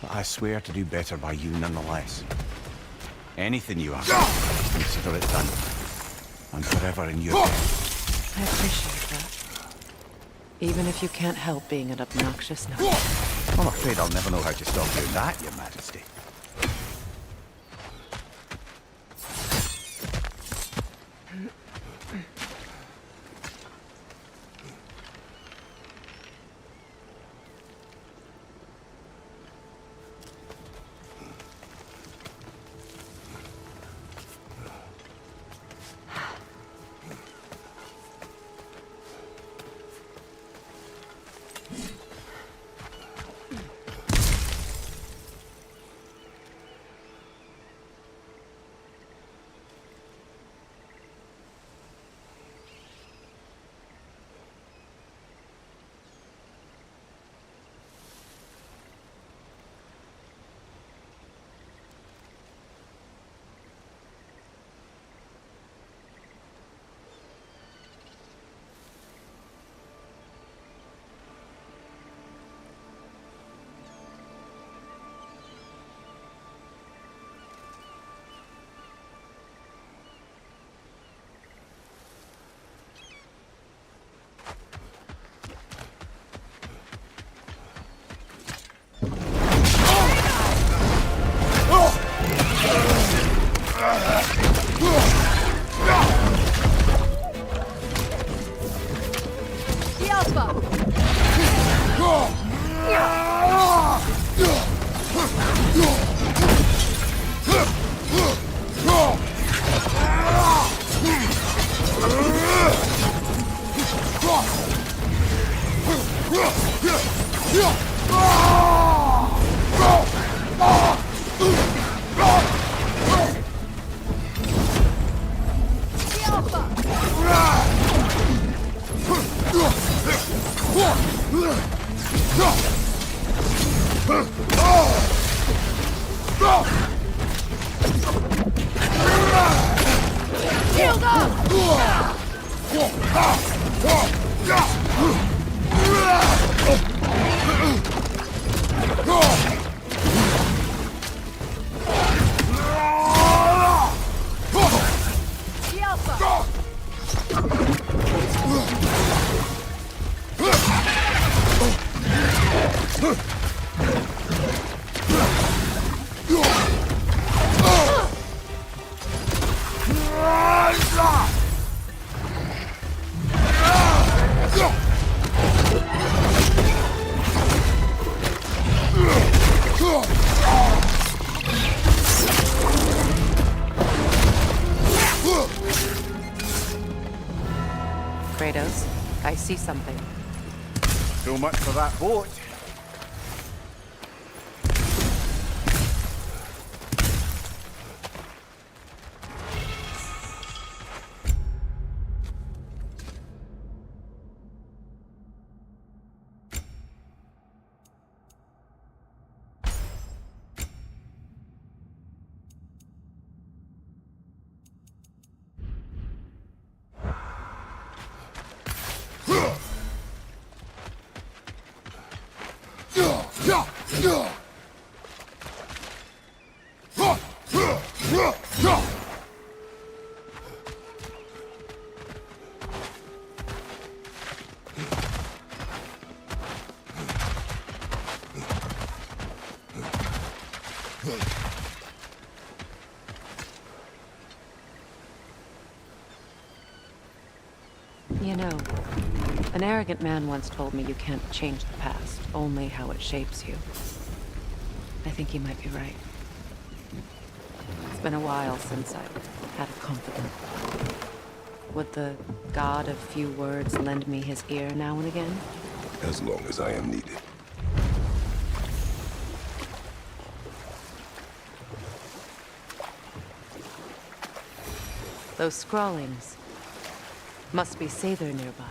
But I swear to do better by you nonetheless. Anything you ask, consider it done. I'm forever in your debt. I appreciate that. Even if you can't help being an obnoxious nut. I'm afraid I'll never know how to stop doing that, Your Majesty. Shield up! see something. So much for that boat. You know, an arrogant man once told me you can't change the past, only how it shapes you. I think he might be right. It's been a while since I've had a confidant. Would the god of few words lend me his ear now and again? As long as I am needed. Those scrawlings. Must be Sather nearby.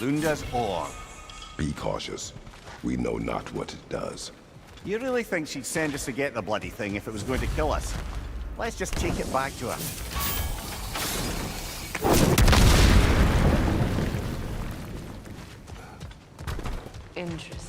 Lunda's orb. Be cautious. We know not what it does. You really think she'd send us to get the bloody thing if it was going to kill us? Let's just take it back to her. Interesting.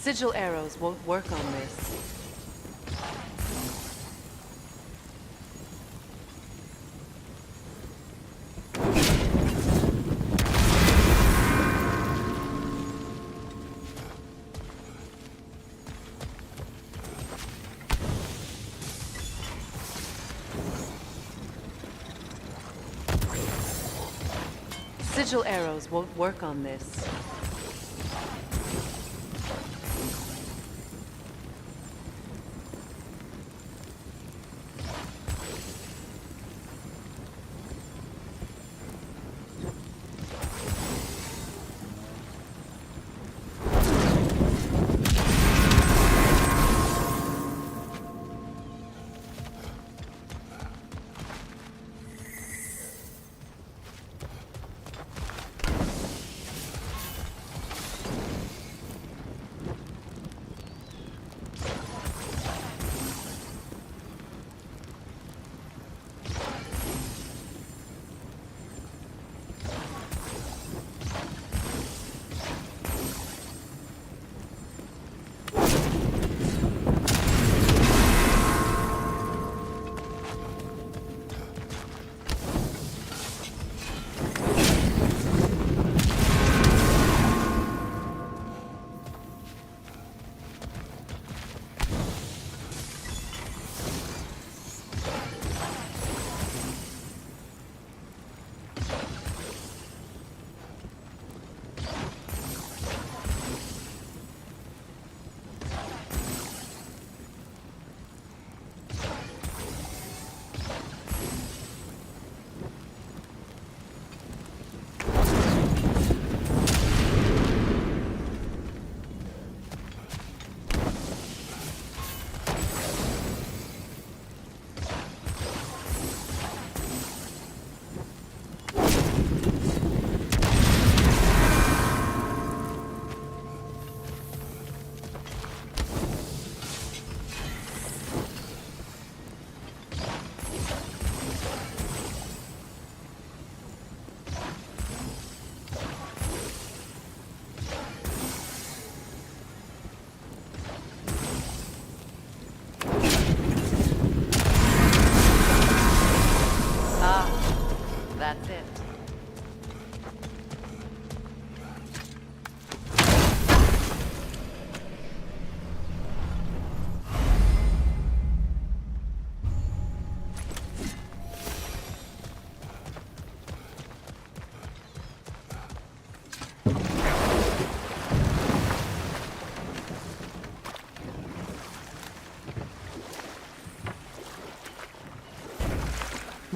Sigil arrows won't work on this. Sigil arrows won't work on this.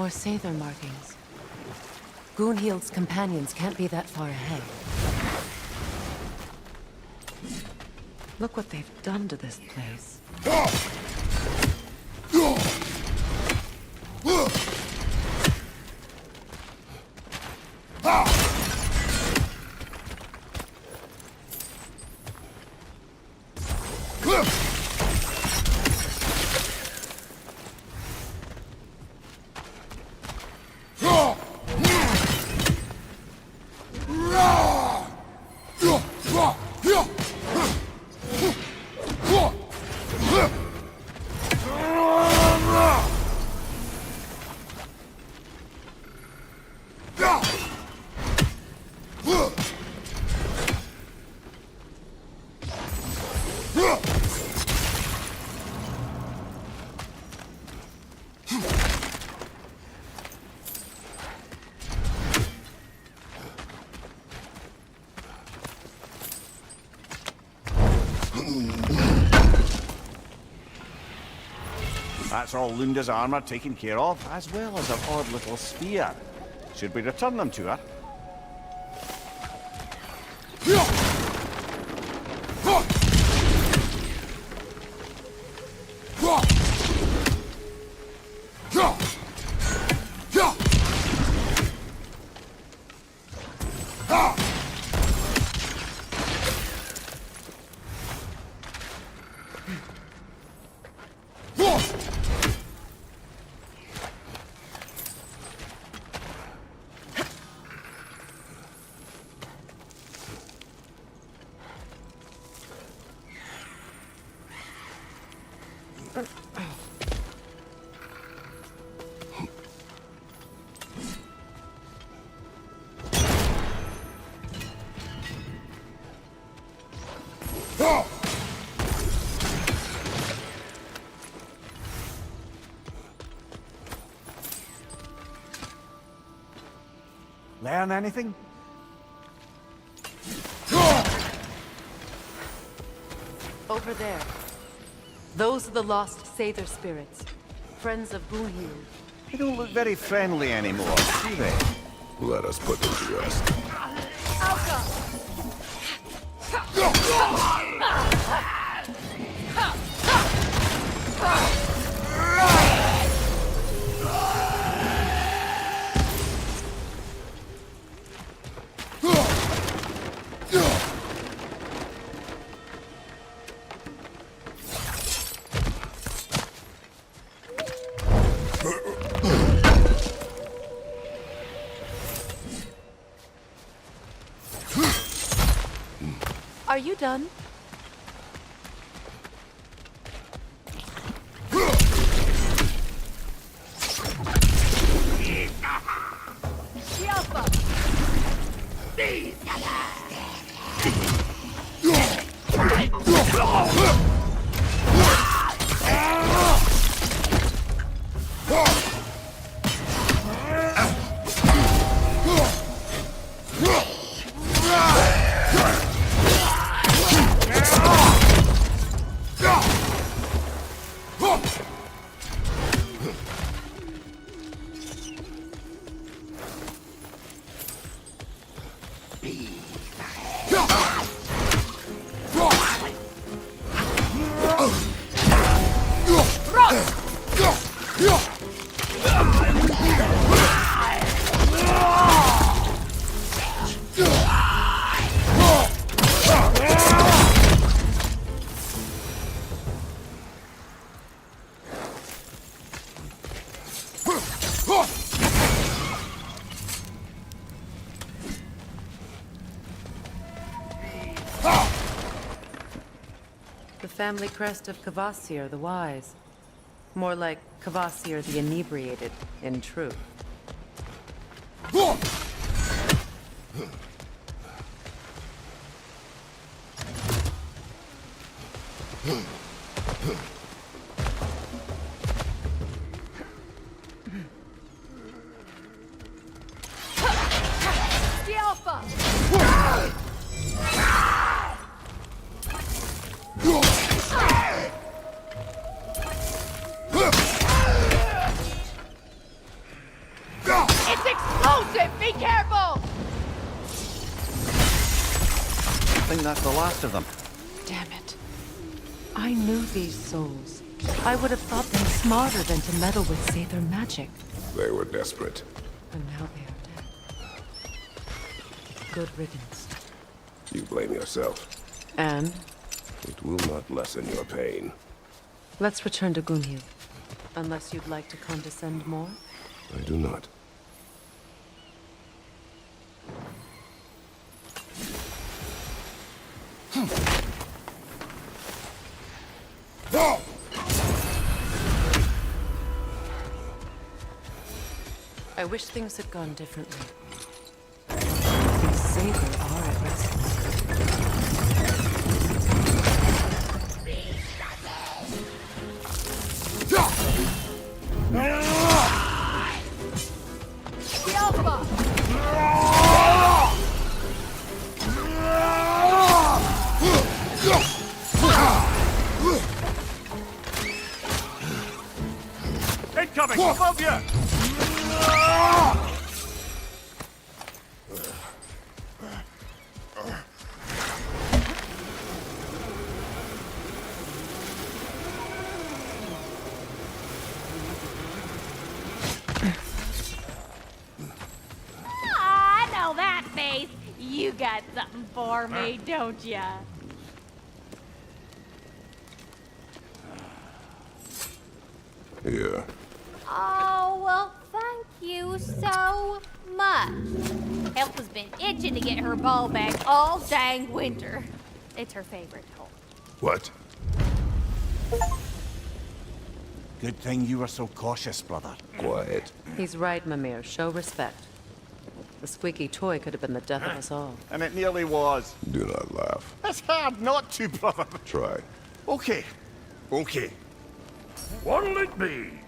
More Sather markings. Goonhield's companions can't be that far ahead. Look what they've done to this place. That's all Lunda's armor taken care of, as well as her odd little spear. Should we return them to her? Learn anything? Over there. Those are the lost Sather spirits. Friends of Goonhield. They don't look very friendly anymore, do they? Let us put them to rest. Are you done? Family crest of Kvasir the Wise. More like Kvasir the Inebriated, in truth. think that's the last of them. Damn it. I knew these souls. I would have thought them smarter than to meddle with Sather magic. They were desperate. And now they are dead. Good riddance. You blame yourself. And It will not lessen your pain. let's return to Gunhild. Unless you'd like to condescend more? I do not. I wish things had gone differently. These Saber are at rest. Incoming! Above you! I know that face. You got something for me, don't ya? Here. Oh, well, thank you so much. Help has been itching to get her ball back all dang winter. It's her favorite toy. What? Good thing you were so cautious, brother. Quiet. He's right, Mimir. Show respect. The squeaky toy could have been the death of us all. And it nearly was. Do not laugh. It's hard not to, brother. Try. Okay. Okay. What'll it be?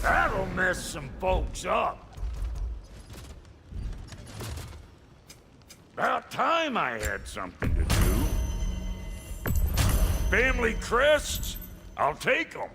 That'll mess some folks up. About time I had something to do. Family crests? I'll take them.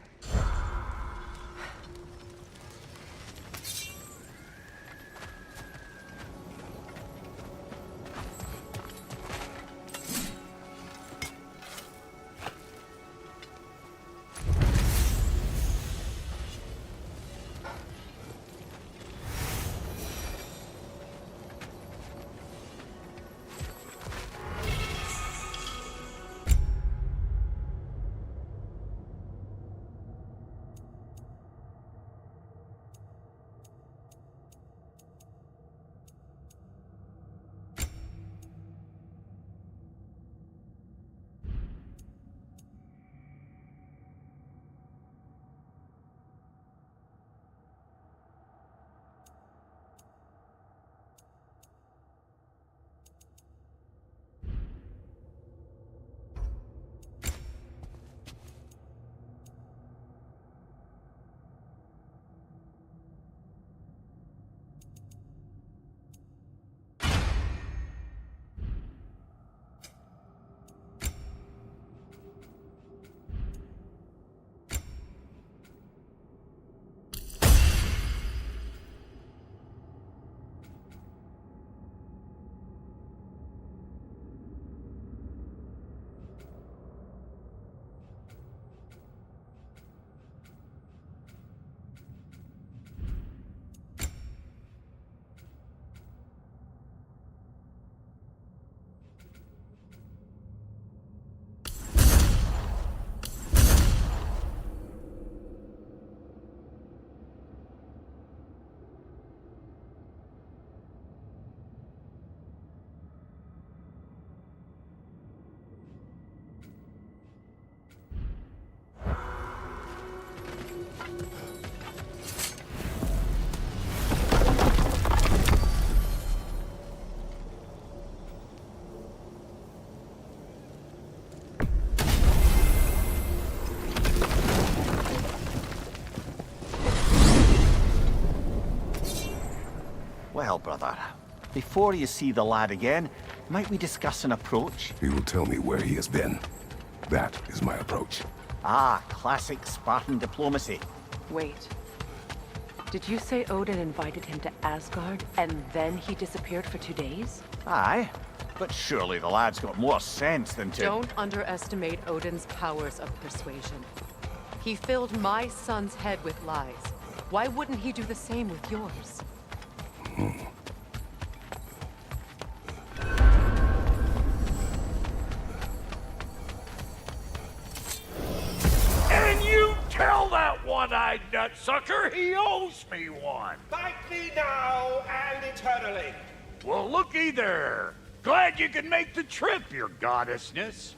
Well, brother, before you see the lad again, might we discuss an approach? He will tell me where he has been. That is my approach. Ah, classic Spartan diplomacy. Wait. Did you say Odin invited him to Asgard, and then he disappeared for 2 days? Aye, but surely the lad's got more sense than to... Don't underestimate Odin's powers of persuasion. He filled my son's head with lies. Why wouldn't he do the same with yours? And you tell that one-eyed nutsucker he owes me one. Thank me now and eternally. Well, looky there. Glad you could make the trip, your goddessness.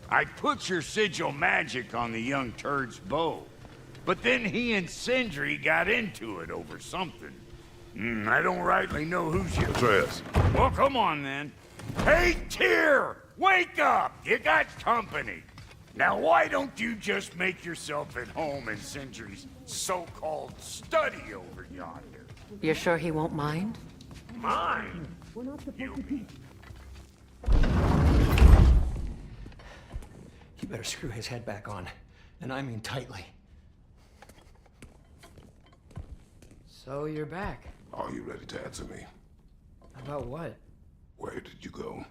I put your sigil magic on the young turd's bow, but then he and Sindri got into it over something. I don't rightly know who's your... Atreus. Well, come on then. Hey, Tyr! Wake up! You got company. Now, why don't you just make yourself at home in Sindri's so-called study over yonder? You're sure he won't mind? Mine? You mean? You better screw his head back on, and I mean tightly. So you're back. Are you ready to answer me? About what? Where did you go?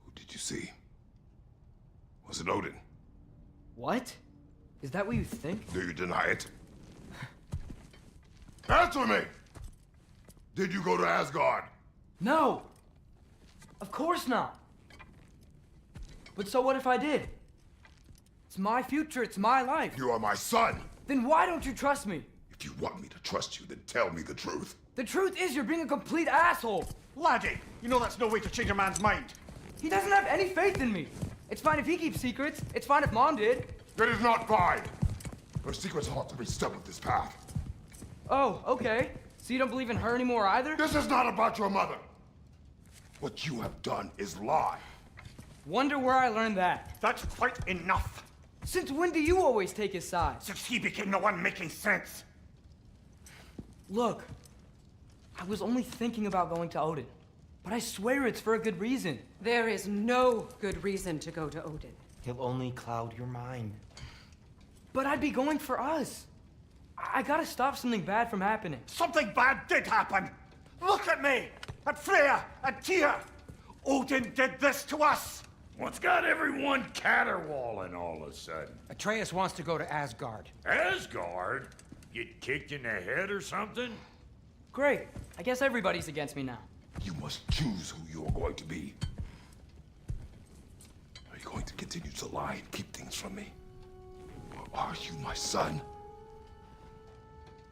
Who did you see? Was it Odin? What? Is that what you think? Do you deny it? Answer me! Did you go to Asgard? No! Of course not! But so what if I did? It's my future, it's my life. You are my son! Then why don't you trust me? If you want me to trust you, then tell me the truth. The truth is you're being a complete asshole! Laddie, you know that's no way to change a man's mind. He doesn't have any faith in me. It's fine if he keeps secrets. It's fine if Mom did. That is not fine! Her secrets ought to be stuck with this path. Oh, okay. So you don't believe in her anymore either? This is not about your mother! What you have done is lie. Wonder where I learned that. That's quite enough. Since when do you always take his side? Since he became the one making sense. Look, I was only thinking about going to Odin, but I swear it's for a good reason. There is no good reason to go to Odin. He'll only cloud your mind. But I'd be going for us. I gotta stop something bad from happening. Something bad did happen. Look at me, at Freya, at Tyr. Odin did this to us. What's got everyone caterwauling all of a sudden? Atreus wants to go to Asgard. Asgard? Get kicked in the head or something? Great. I guess everybody's against me now. You must choose who you are going to be. Are you going to continue to lie and keep things from me? Or are you my son?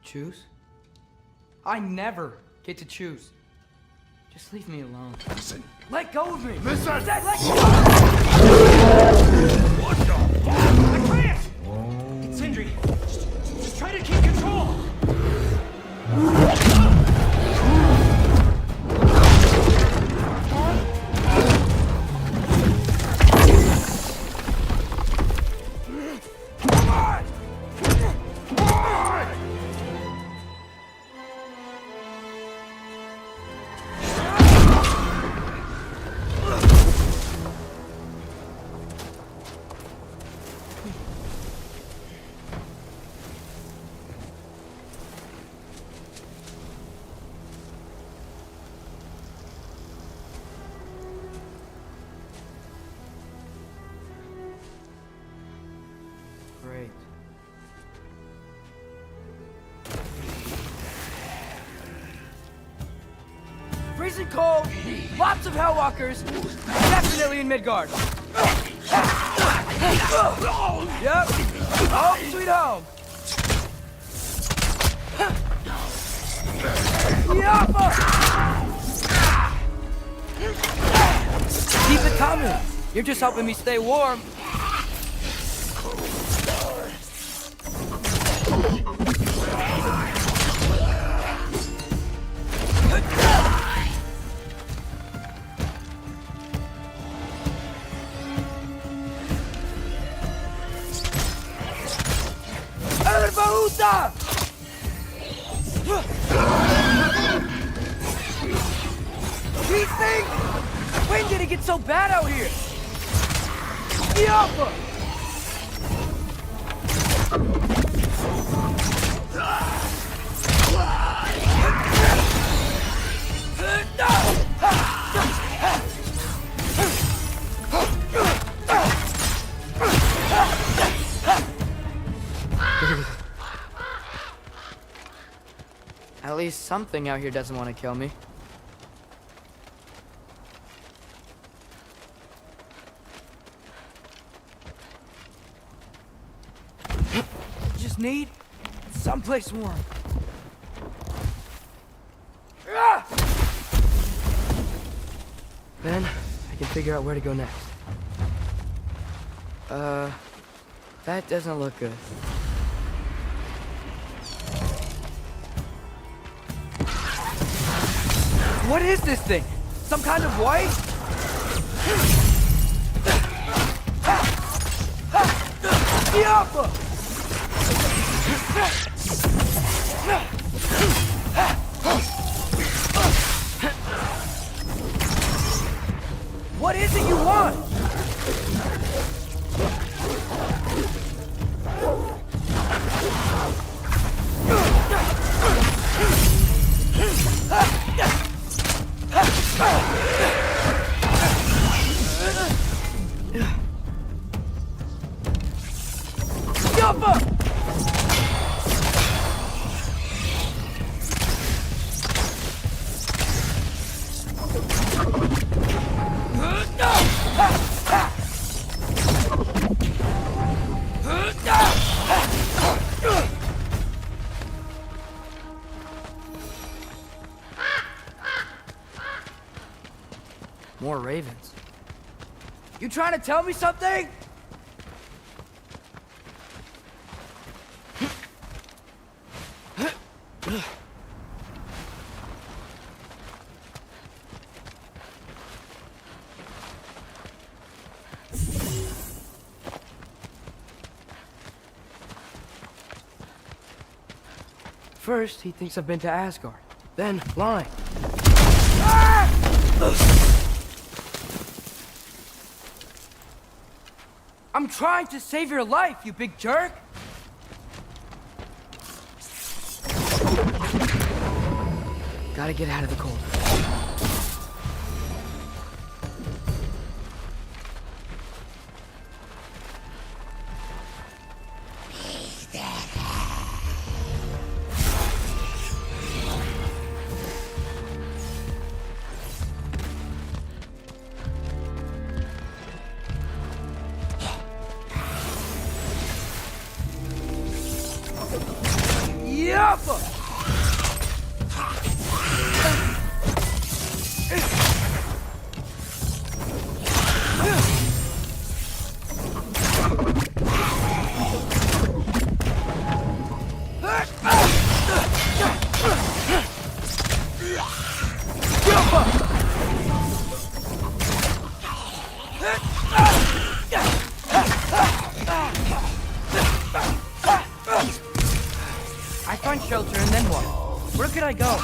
Choose? I never get to choose. Just leave me alone. Listen. Let go of me! Listen! Let go! What the fuck? Atreus! It's Sindri. Just try to keep control. Great. Freezing cold, lots of Hellwalkers, definitely in Midgard. Yep, home sweet home. Yappa! Keep it coming. You're just helping me stay warm. it get so bad out here? Yappa! At least something out here doesn't want to kill me. Just need someplace warm. Then I can figure out where to go next. That doesn't look good. What is this thing? Some kind of white? Yappa! What is it you want? More ravens. You trying to tell me something? First, he thinks I've been to Asgard. Then, lying. I'm trying to save your life, you big jerk! Gotta get out of the cold. I find shelter and then what? Where could I go?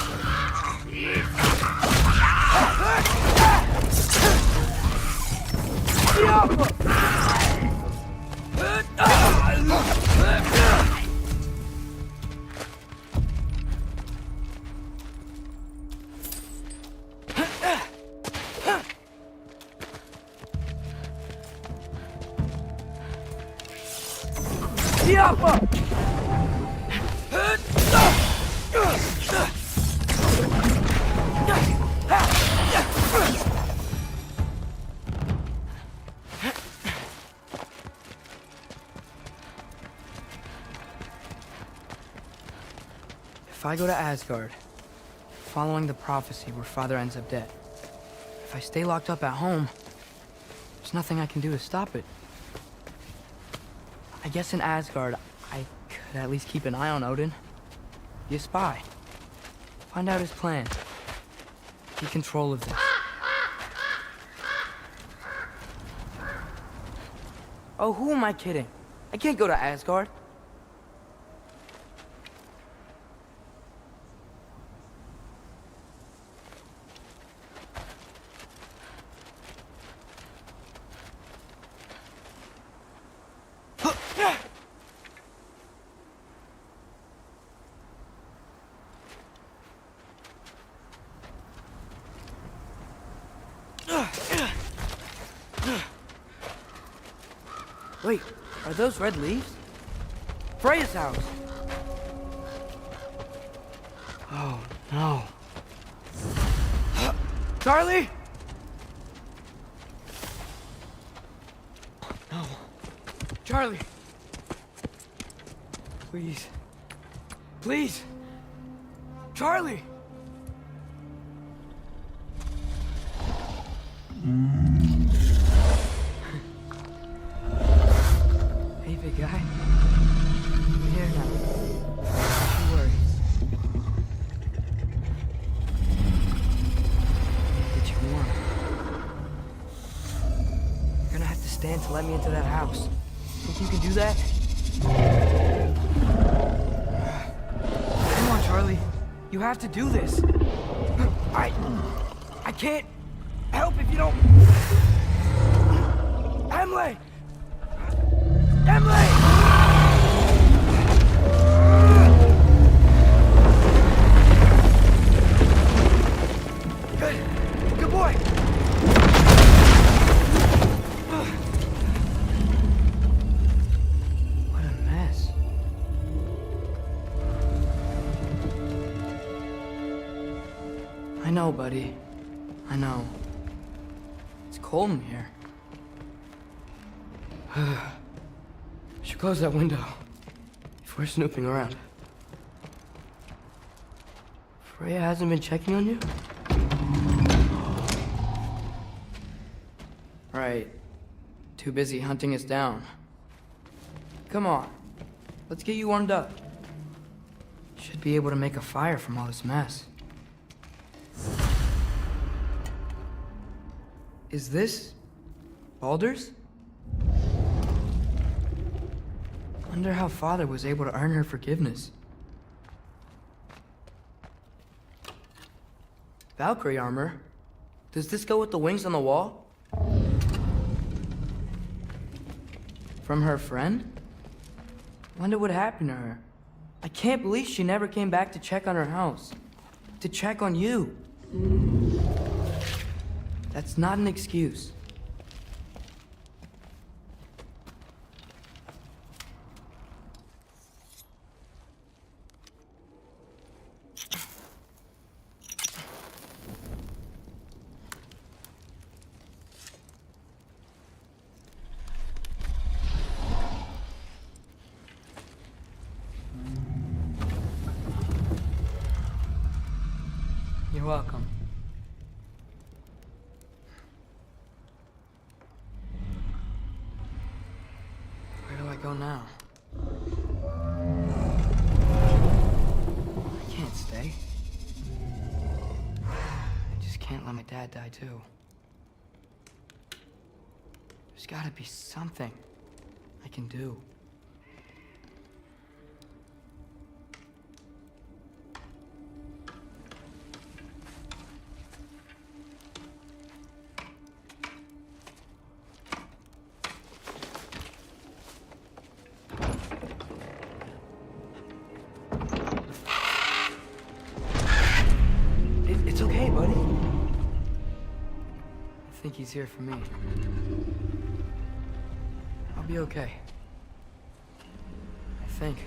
If I go to Asgard, following the prophecy where Father ends up dead, if I stay locked up at home, there's nothing I can do to stop it. I guess in Asgard, I could at least keep an eye on Odin. Be a spy. Find out his plan. Take control of this. Oh, who am I kidding? I can't go to Asgard. Wait, are those red leaves? Freya's house! Oh, no. Charlie! No. Charlie! Please. Please! Charlie! Hey, big guy. I'm here now. Don't you worry. Get you warm. You're gonna have to stand to let me into that house. Think you can do that? Come on, Charlie. You have to do this. I can't help if you don't... Emily! Emily! Good boy! What a mess. I know, buddy. I know. It's cold in here. Should close that window if we're snooping around. Freya hasn't been checking on you? Right. Too busy hunting us down. Come on. Let's get you warmed up. Should be able to make a fire from all this mess. Is this Baldur's? Wonder how Father was able to earn her forgiveness. Valkyrie armor? Does this go with the wings on the wall? From her friend? Wonder what happened to her. I can't believe she never came back to check on her house. To check on you. That's not an excuse. You're welcome. Where do I go now? I can't stay. I just can't let my dad die too. There's gotta be something I can do. It's okay, buddy. I think he's here for me. I'll be okay. I think.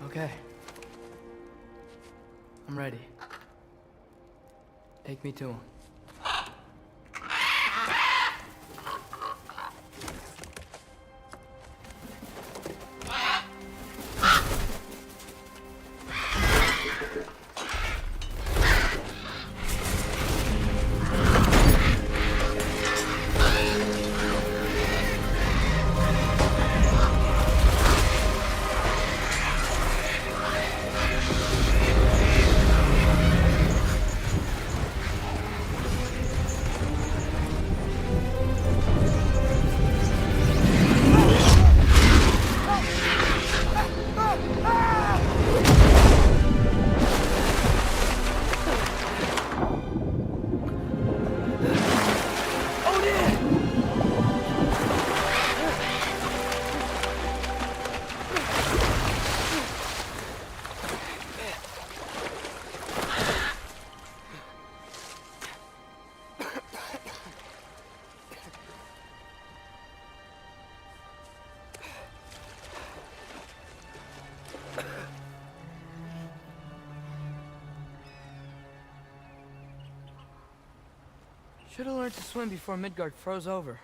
Okay. I'm ready. Take me to him. Should have learned to swim before Midgard froze over.